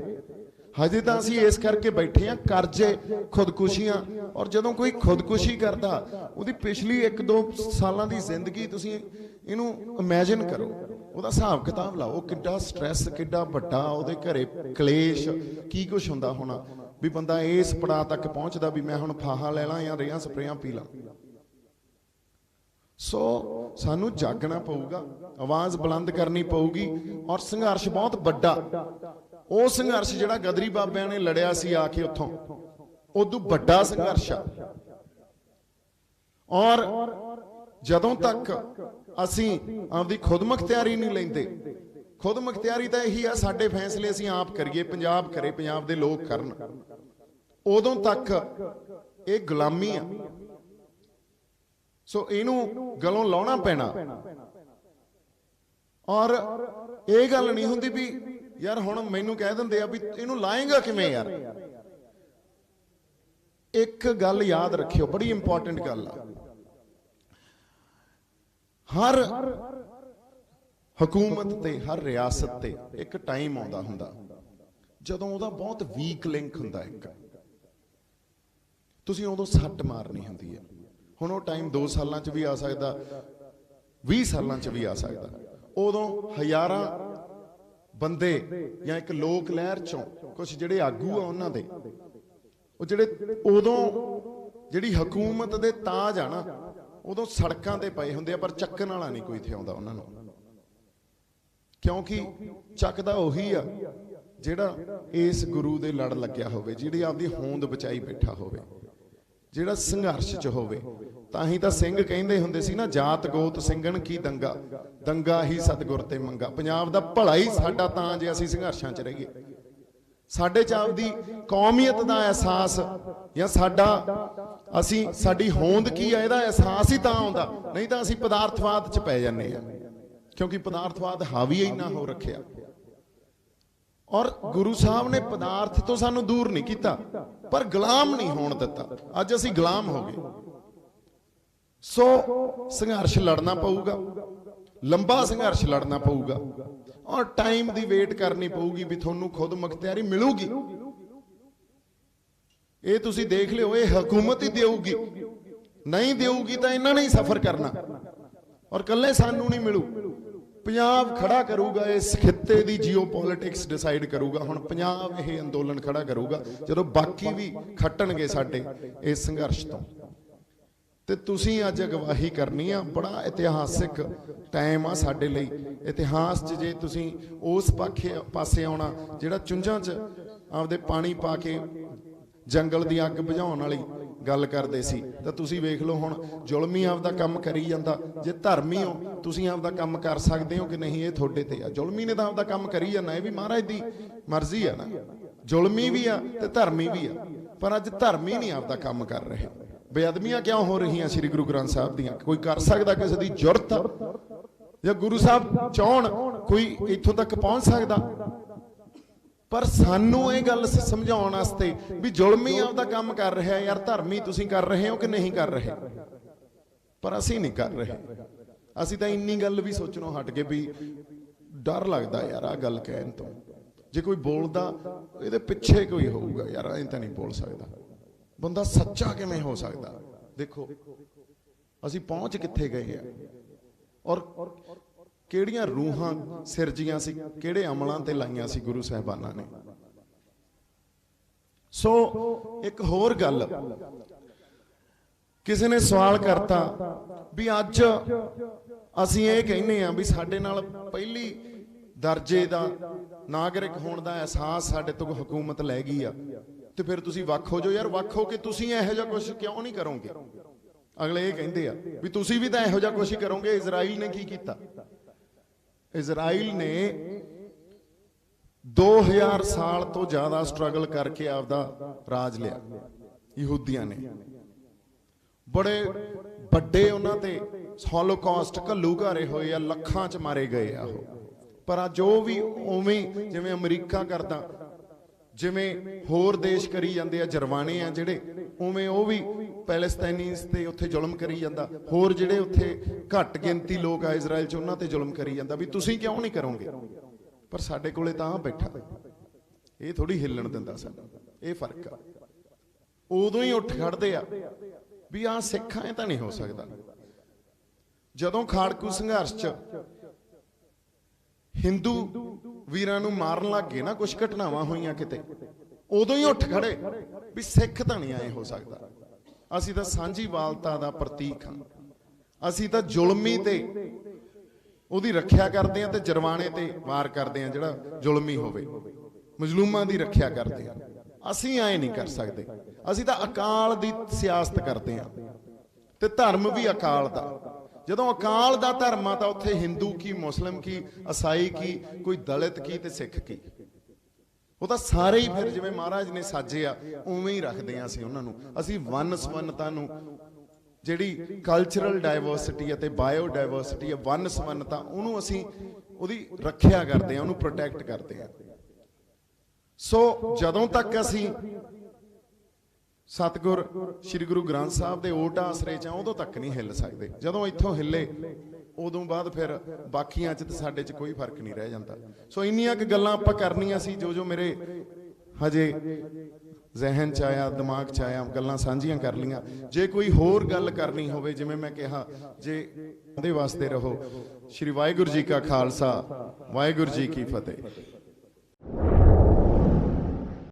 ਹਜੇ ਤਾਂ ਅਸੀਂ ਇਸ ਕਰਕੇ ਬੈਠੇ ਆ ਕਰਜ਼ੇ, ਖੁਦਕੁਸ਼ੀਆਂ। ਔਰ ਜਦੋਂ ਕੋਈ ਖੁਦਕੁਸ਼ੀ ਕਰਦਾ ਉਹਦੀ ਪਿਛਲੀ 1-2 ਸਾਲਾਂ ਦੀ ਜ਼ਿੰਦਗੀ ਤੁਸੀਂ ਇਹਨੂੰ ਇਮੇਜਿਨ ਕਰੋ, ਉਹਦਾ ਹਿਸਾਬ ਕਿਤਾਬ ਲਾਓ, ਕਿੱਡਾ ਸਟ੍ਰੈਸ, ਕਿੱਡਾ ਵੱਡਾ ਉਹਦੇ ਘਰੇ ਕਲੇਸ਼, ਕੀ ਕੁਛ ਹੁੰਦਾ ਹੋਣਾ ਵੀ ਬੰਦਾ ਇਸ ਪੜਾਅ ਤੱਕ ਪਹੁੰਚਦਾ ਵੀ ਮੈਂ ਹੁਣ ਫਾਹਾ ਲੈ ਲਾਂ ਜਾਂ ਰੇਹਾਂ ਸਪਰੇਆਂ ਪੀ ਲਾਂ। ਸੋ ਸਾਨੂੰ ਜਾਗਣਾ ਪਊਗਾ, ਆਵਾਜ਼ ਬੁਲੰਦ ਕਰਨੀ ਪਊਗੀ। ਔਰ ਸੰਘਰਸ਼ ਬਹੁਤ ਵੱਡਾ, ਉਹ ਸੰਘਰਸ਼ ਜਿਹੜਾ ਗਦਰੀ ਬਾਬਿਆਂ ਨੇ ਲੜਿਆ ਸੀ ਆ ਕੇ ਉੱਥੋਂ, ਉਦੋਂ ਵੱਡਾ ਸੰਘਰਸ਼ ਆ। ਔਰ ਜਦੋਂ ਤੱਕ ਅਸੀਂ ਆਪਦੀ ਖੁਦਮੁਖਤਿਆਰੀ ਨਹੀਂ ਲੈਂਦੇ, ਖੁਦਮੁਖਤਿਆਰੀ ਤਾਂ ਇਹੀ ਆ ਸਾਡੇ ਫੈਸਲੇ ਅਸੀਂ ਆਪ ਕਰੀਏ, ਪੰਜਾਬ ਕਰੇ, ਪੰਜਾਬ ਦੇ ਲੋਕ ਕਰਨ, ਉਦੋਂ ਤੱਕ ਇਹ ਗੁਲਾਮੀ ਆ। ਸੋ ਇਹਨੂੰ ਗਲੋਂ ਲਾਉਣਾ ਪੈਣਾ। ਔਰ ਇਹ ਗੱਲ ਨਹੀਂ ਹੁੰਦੀ ਵੀ ਯਾਰ ਹੁਣ ਮੈਨੂੰ ਕਹਿ ਦਿੰਦੇ ਆ ਵੀ ਇਹਨੂੰ ਲਾਏਗਾ ਕਿਵੇਂ ਯਾਰ। ਇੱਕ ਗੱਲ ਯਾਦ ਰੱਖਿਓ, ਬੜੀ ਇੰਪੋਰਟੈਂਟ ਗੱਲ ਆ, ਹਰ ਹਕੂਮਤ ਤੇ, ਹਰ ਰਿਆਸਤ ਤੇ ਇੱਕ ਟਾਈਮ ਆਉਂਦਾ ਹੁੰਦਾ ਜਦੋਂ ਉਹਦਾ ਬਹੁਤ ਵੀਕ ਲਿੰਕ ਹੁੰਦਾ, ਇੱਕ ਤੁਸੀਂ ਉਦੋਂ ਸੱਟ ਮਾਰਨੀ ਹੁੰਦੀ ਹੈ। ਹੁਣ ਉਹ ਟਾਈਮ 2 ਸਾਲਾਂ 'ਚ ਵੀ ਆ ਸਕਦਾ, 20 ਸਾਲਾਂ 'ਚ ਵੀ ਆ ਸਕਦਾ। ਉਦੋਂ ਹਜ਼ਾਰਾਂ ਬੰਦੇ ਜਾਂ ਇੱਕ ਲੋਕ ਲਹਿਰ 'ਚੋਂ ਕੁਝ ਜਿਹੜੇ ਆਗੂ ਆ ਉਹਨਾਂ ਦੇ, ਉਹ ਜਿਹੜੇ ਉਦੋਂ ਜਿਹੜੀ ਹਕੂਮਤ ਦੇ ਤਾਜ ਆ ਨਾ, ਉਦੋਂ ਸੜਕਾਂ ਤੇ ਪਏ ਹੁੰਦੇ ਆ, ਪਰ ਚੱਕਣ ਵਾਲਾ ਨਹੀਂ ਕੋਈ ਇੱਥੇ ਆਉਂਦਾ ਉਹਨਾਂ ਨੂੰ, ਕਿਉਂਕਿ ਚੱਕਦਾ ਉਹੀ ਆ ਜਿਹੜਾ ਇਸ ਗੁਰੂ ਦੇ ਲੜ ਲੱਗਿਆ ਹੋਵੇ, ਜਿਹੜੀ ਆਪਦੀ ਹੋਂਦ ਬਚਾਈ ਬੈਠਾ ਹੋਵੇ, ਜਿਹੜਾ ਸੰਘਰਸ਼ 'ਚ ਹੋਵੇ। ਤਾਂ ਹੀ ਤਾਂ ਸਿੰਘ ਕਹਿੰਦੇ ਹੁੰਦੇ ਸੀ ਨਾ, ਜਾਤ ਗੋਤ ਸਿੰਘਣ ਕੀ ਦੰਗਾ, ਦੰਗਾ ਹੀ ਸਤਿਗੁਰ ਤੇ ਮੰਗਾ। ਪੰਜਾਬ ਦਾ ਭਲਾ ਹੀ ਸਾਡਾ ਤਾਂ ਜੇ ਅਸੀਂ ਸੰਘਰਸ਼ਾਂ 'ਚ ਰਹੀਏ, ਸਾਡੇ 'ਚ ਆਪਦੀ ਕੌਮੀਅਤ ਦਾ ਅਹਿਸਾਸ ਜਾਂ ਸਾਡੀ ਹੋਂਦ ਕੀ ਆ ਇਹਦਾ ਅਹਿਸਾਸ ਹੀ ਤਾਂ ਆਉਂਦਾ, ਨਹੀਂ ਤਾਂ ਅਸੀਂ ਪਦਾਰਥਵਾਦ 'ਚ ਪੈ ਜਾਂਦੇ ਆ, ਕਿਉਂਕਿ ਪਦਾਰਥਵਾਦ ਹਾਵੀ ਇੰਨਾ ਹੋ ਰੱਖਿਆ। ਔਰ ਗੁਰੂ ਸਾਹਿਬ ਨੇ ਪਦਾਰਥ ਤੋਂ ਸਾਨੂੰ ਦੂਰ ਨਹੀਂ ਕੀਤਾ, ਪਰ ਗੁਲਾਮ ਨਹੀਂ ਹੋਣ ਦਿੱਤਾ। ਅੱਜ ਅਸੀਂ ਗੁਲਾਮ ਹੋ ਗਏ। ਸੋ ਸੰਘਰਸ਼ ਲੜਨਾ ਪਊਗਾ, ਲੰਬਾ ਸੰਘਰਸ਼ ਲੜਨਾ ਪਊਗਾ, ਔਰ ਟਾਈਮ ਦੀ ਵੇਟ ਕਰਨੀ ਪਊਗੀ ਵੀ ਤੁਹਾਨੂੰ ਖੁਦ ਮੁਖਤਿਆਰੀ ਮਿਲੂਗੀ। ਇਹ ਤੁਸੀਂ ਦੇਖ ਲਿਓ, ਇਹ ਹਕੂਮਤ ਹੀ ਦੇਊਗੀ, ਨਹੀਂ ਦੇਊਗੀ ਤਾਂ ਇਹਨਾਂ ਨੇ ਹੀ ਸਫਰ ਕਰਨਾ, ਔਰ ਕੱਲੇ ਸਾਨੂੰ ਨਹੀਂ ਮਿਲੂ। ਪੰਜਾਬ ਖੜਾ ਕਰੂਗਾ, ਇਸ ਖਿੱਤੇ ਦੀ ਜੀਓਪੋਲਿਟਿਕਸ ਡਿਸਾਈਡ ਕਰੂਗਾ। ਹੁਣ ਪੰਜਾਬ ਇਹ ਅੰਦੋਲਨ ਖੜਾ ਕਰੂਗਾ ਜਦੋਂ ਬਾਕੀ ਵੀ ਖੱਟਣਗੇ ਸਾਡੇ ਇਸ ਸੰਘਰਸ਼ ਤੋਂ। ਤੇ ਤੁਸੀਂ ਅੱਜ ਅਗਵਾਈ ਕਰਨੀ ਆ, ਬੜਾ ਇਤਿਹਾਸਿਕ ਟਾਈਮ ਆ ਸਾਡੇ ਲਈ। ਇਤਿਹਾਸ 'ਚ ਜੇ ਤੁਸੀਂ ਉਸ ਪਾਸੇ ਆਉਣਾ ਜਿਹੜਾ ਚੁੰਝਾਂ 'ਚ ਆਪਦੇ ਪਾਣੀ ਪਾ ਕੇ ਜੰਗਲ ਦੀ ਅੱਗ ਬੁਝਾਉਣ ਵਾਲੀ ਗੱਲ ਕਰਦੇ ਸੀ, ਤਾਂ ਤੁਸੀਂ ਵੇਖ ਲਓ ਹੁਣ ਜ਼ੁਲਮੀ ਆਪਦਾ ਕੰਮ ਕਰੀ ਜਾਂਦਾ। ਜੇ ਧਰਮੀ ਹੋ ਤੁਸੀਂ ਆਪਦਾ ਕੰਮ ਕਰ ਸਕਦੇ ਹੋ ਕਿ ਨਹੀਂ, ਇਹ ਤੁਹਾਡੇ ਤੇ ਆ। ਜ਼ੁਲਮੀ ਨੇ ਤਾਂ ਆਪਦਾ ਕੰਮ ਕਰੀ ਜਾਂਦਾ, ਇਹ ਵੀ ਮਹਾਰਾਜ ਦੀ ਮਰਜ਼ੀ ਆ ਨਾ। ਜ਼ੁਲਮੀ ਵੀ ਆ ਤੇ ਧਰਮੀ ਵੀ ਆ, ਪਰ ਅੱਜ ਧਰਮੀ ਨਹੀਂ ਆਪਦਾ ਕੰਮ ਕਰ ਰਹੇ। ਬੇਅਦਬੀਆਂ ਕਿਉਂ ਹੋ ਰਹੀਆਂ ਸ੍ਰੀ ਗੁਰੂ ਗ੍ਰੰਥ ਸਾਹਿਬ ਦੀਆਂ? ਕੋਈ ਕਰ ਸਕਦਾ ਕਿਸੇ ਦੀ ਜੁਰਤ? ਜਾਂ ਗੁਰੂ ਸਾਹਿਬ ਚਾਹਣ ਕੋਈ ਇੱਥੋਂ ਤੱਕ ਪਹੁੰਚ ਸਕਦਾ? ਪਰ ਸਾਨੂੰ ਇਹ ਗੱਲ ਸਮਝਾਉਣ ਵਾਸਤੇ ਵੀ ਜ਼ੁਲਮੀ ਆਪਦਾ ਕੰਮ ਕਰ ਰਿਹਾ ਯਾਰ, ਧਰਮੀ ਤੁਸੀਂ ਕਰ ਰਹੇ ਹੋ ਕਿ ਨਹੀਂ ਕਰ ਰਹੇ? ਪਰ ਅਸੀਂ ਨਹੀਂ ਕਰ ਰਹੇ। ਅਸੀਂ ਤਾਂ ਇੰਨੀ ਗੱਲ ਵੀ ਸੋਚਣੋਂ ਹਟ ਗਏ ਵੀ ਡਰ ਲੱਗਦਾ ਯਾਰ ਆਹ ਗੱਲ ਕਹਿਣ ਤੋਂ। ਜੇ ਕੋਈ ਬੋਲਦਾ ਇਹਦੇ ਪਿੱਛੇ ਕੋਈ ਹੋਊਗਾ, ਯਾਰ ਐਂ ਤਾਂ ਨਹੀਂ ਬੋਲ ਸਕਦਾ, ਬੰਦਾ ਸੱਚਾ ਕਿਵੇਂ ਹੋ ਸਕਦਾ? ਦੇਖੋ ਅਸੀਂ ਪਹੁੰਚ ਕਿੱਥੇ ਗਏ ਆ, ਔਰ ਕਿਹੜੀਆਂ ਰੂਹਾਂ ਸਿਰਜੀਆਂ ਸੀ, ਕਿਹੜੇ ਅਮਲਾਂ ਤੇ ਲਾਈਆਂ ਸੀ ਗੁਰੂ ਸਾਹਿਬਾਨਾਂ ਨੇ। ਸੋ ਇੱਕ ਹੋਰ ਗੱਲ, ਕਿਸੇ ਨੇ ਸਵਾਲ ਕਰਤਾ ਵੀ ਅੱਜ ਅਸੀਂ ਇਹ ਕਹਿੰਦੇ ਆ ਵੀ ਸਾਡੇ ਨਾਲ ਪਹਿਲੀ ਦਰਜੇ ਦਾ ਨਾਗਰਿਕ ਹੋਣ ਦਾ ਅਹਿਸਾਸ ਸਾਡੇ ਤੋਂ ਹਕੂਮਤ ਲੈ ਗਈ ਆ, ਤੇ ਫਿਰ ਤੁਸੀਂ ਵੱਖ ਹੋ ਜਾਓ। ਯਾਰ ਵੱਖ ਹੋ ਕੇ ਤੁਸੀਂ ਇਹੋ ਜਿਹਾ ਕੁਝ ਕਿਉਂ ਨਹੀਂ ਕਰੋਗੇ? ਅਗਲੇ ਇਹ ਕਹਿੰਦੇ ਆ ਵੀ ਤੁਸੀਂ ਵੀ ਤਾਂ ਇਹੋ ਜਿਹਾ ਕੁਝ ਹੀ ਕਰੋਗੇ। ਇਜ਼ਰਾਈਲ ਨੇ ਕੀ ਕੀਤਾ? ਇਜ਼ਰਾਈਲ ਨੇ 2000 ਸਾਲ ਤੋਂ ਜ਼ਿਆਦਾ ਸਟਰਗਲ ਕਰਕੇ ਆਪਦਾ ਰਾਜ ਲਿਆ। ਯਹੂਦੀਆਂ ਨੇ ਬੜੇ ਵੱਡੇ ਉਹਨਾਂ ਤੇ ਹੋਲੋਕਾਸਟ ਘੱਲੂਘਾਰੇ ਹੋਏ ਆ, ਲੱਖਾਂ ਚ ਮਾਰੇ ਗਏ ਆ ਉਹ। ਪਰ ਅੱਜ ਉਹ ਵੀ ਉਵੇਂ ਜਿਵੇਂ ਅਮਰੀਕਾ ਕਰਦਾ, ਜਿਵੇਂ ਹੋਰ ਦੇਸ਼ ਕਰੀ ਜਾਂਦੇ ਆ, ਜਰਵਾਣੇ ਆ ਜਿਹੜੇ, ਉਵੇਂ ਉਹ ਵੀ ਪੈਲਸਤਾਈਨੀਜ਼ ਤੇ ਉੱਥੇ ਜ਼ੁਲਮ ਕਰੀ ਜਾਂਦਾ। ਹੋਰ ਜਿਹੜੇ ਉੱਥੇ ਘੱਟ ਗਿਣਤੀ ਲੋਕ ਆ ਇਜ਼ਰਾਈਲ 'ਚ, ਉਹਨਾਂ ਤੇ ਜ਼ੁਲਮ ਕਰੀ ਜਾਂਦਾ ਵੀ ਤੁਸੀਂ ਕਿਉਂ ਨਹੀਂ ਕਰੋਗੇ। ਪਰ ਸਾਡੇ ਕੋਲੇ ਤਾਂ ਬੈਠਾ, ਇਹ ਥੋੜੀ ਹਿੱਲਣ ਦਿੰਦਾ ਸਾਨੂੰ। ਇਹ ਫਰਕ ਆ। ਉਦੋਂ ਹੀ ਉੱਠ ਖੜਦੇ ਆ ਵੀ ਆਹ ਸਿੱਖਾਂ ਇਹ ਤਾਂ ਨਹੀਂ ਹੋ ਸਕਦਾ। ਜਦੋਂ ਖਾੜਕੂ ਸੰਘਰਸ਼ 'ਚ ਹਿੰਦੂ ਵੀਰਾਂ ਨੂੰ ਮਾਰਨ ਲੱਗ ਗਏ ਨਾ, ਕੁਝ ਘਟਨਾਵਾਂ ਹੋਈਆਂ ਕਿਤੇ, ਉਦੋਂ ਹੀ ਉੱਠ ਖੜੇ ਵੀ ਸਿੱਖ ਤਾਂ ਨਹੀਂ ਆਏ ਹੋ ਸਕਦਾ। ਅਸੀਂ ਤਾਂ ਸਾਂਝੀਵਾਲਤਾ ਦਾ ਪ੍ਰਤੀਕ ਹਾਂ। ਅਸੀਂ ਤਾਂ ਜ਼ੁਲਮੀ ਤੇ ਉਹਦੀ ਰੱਖਿਆ ਕਰਦੇ ਆ ਤੇ ਜਰਵਾਣੇ ਤੇ ਵਾਰ ਕਰਦੇ ਆ, ਜਿਹੜਾ ਜ਼ੁਲਮੀ ਹੋਵੇ, ਮਜ਼ਲੂਮਾਂ ਦੀ ਰੱਖਿਆ ਕਰਦੇ ਆ। ਅਸੀਂ ਐਂ ਨਹੀਂ ਕਰ ਸਕਦੇ। ਅਸੀਂ ਤਾਂ ਅਕਾਲ ਦੀ ਸਿਆਸਤ ਕਰਦੇ ਆ ਤੇ ਧਰਮ ਵੀ ਅਕਾਲ ਦਾ। ਜਦੋਂ ਅਕਾਲ ਦਾ ਧਰਮ ਆ ਤਾਂ ਉੱਥੇ ਹਿੰਦੂ ਕੀ, ਮੁਸਲਿਮ ਕੀ, ਈਸਾਈ ਕੀ, ਕੋਈ ਦਲਿਤ ਕੀ ਤੇ ਸਿੱਖ ਕੀ, ਉਹ ਤਾਂ ਸਾਰੇ ਹੀ ਫਿਰ ਜਿਵੇਂ ਮਹਾਰਾਜ ਨੇ ਸਾਜੇ ਆ ਉਵੇਂ ਹੀ ਰੱਖਦੇ ਆ ਅਸੀਂ ਉਹਨਾਂ ਨੂੰ। ਅਸੀਂ ਵੰਨ ਸਵੰਨਤਾ ਨੂੰ, ਜਿਹੜੀ ਕਲਚਰਲ ਡਾਇਵਰਸਿਟੀ ਅਤੇ ਬਾਇਓ ਡਾਇਵਰਸਿਟੀ ਹੈ, ਵੰਨ ਸਵੰਨਤਾ, ਉਹਨੂੰ ਅਸੀਂ ਉਹਦੀ ਰੱਖਿਆ ਕਰਦੇ ਆ, ਉਹਨੂੰ ਪ੍ਰੋਟੈਕਟ ਕਰਦੇ ਆ। ਸੋ ਜਦੋਂ ਤੱਕ ਅਸੀਂ ਸਤਿਗੁਰ ਸ੍ਰੀ ਗੁਰੂ ਗ੍ਰੰਥ ਸਾਹਿਬ ਦੇ ਓਟ ਆਸਰੇ 'ਚ ਆ, ਉਦੋਂ ਤੱਕ ਨਹੀਂ ਹਿੱਲ ਸਕਦੇ। ਜਦੋਂ ਇੱਥੋਂ ਹਿੱਲੇ ਉਦੋਂ ਬਾਅਦ ਫਿਰ ਬਾਕੀਆਂ 'ਚ ਤੇ ਸਾਡੇ 'ਚ ਕੋਈ ਫਰਕ ਨਹੀਂ ਰਹਿ ਜਾਂਦਾ। ਸੋ ਇੰਨੀਆਂ ਕੁ ਗੱਲਾਂ ਆਪਾਂ ਕਰਨੀਆਂ ਸੀ, ਜੋ ਮੇਰੇ ਹਜੇ ਜ਼ਿਹਨ 'ਚ ਆਇਆ, ਦਿਮਾਗ 'ਚ ਆਇਆ, ਗੱਲਾਂ ਸਾਂਝੀਆਂ ਕਰ ਲਈਆਂ। ਜੇ ਕੋਈ ਹੋਰ ਗੱਲ ਕਰਨੀ ਹੋਵੇ, ਜਿਵੇਂ ਮੈਂ ਕਿਹਾ, ਜੇ ਉਹਦੇ ਵਾਸਤੇ ਰਹੋ। ਸ਼੍ਰੀ ਵਾਹਿਗੁਰੂ ਜੀ ਕਾ ਖਾਲਸਾ, ਵਾਹਿਗੁਰੂ ਜੀ ਕੀ ਫਤਿਹ।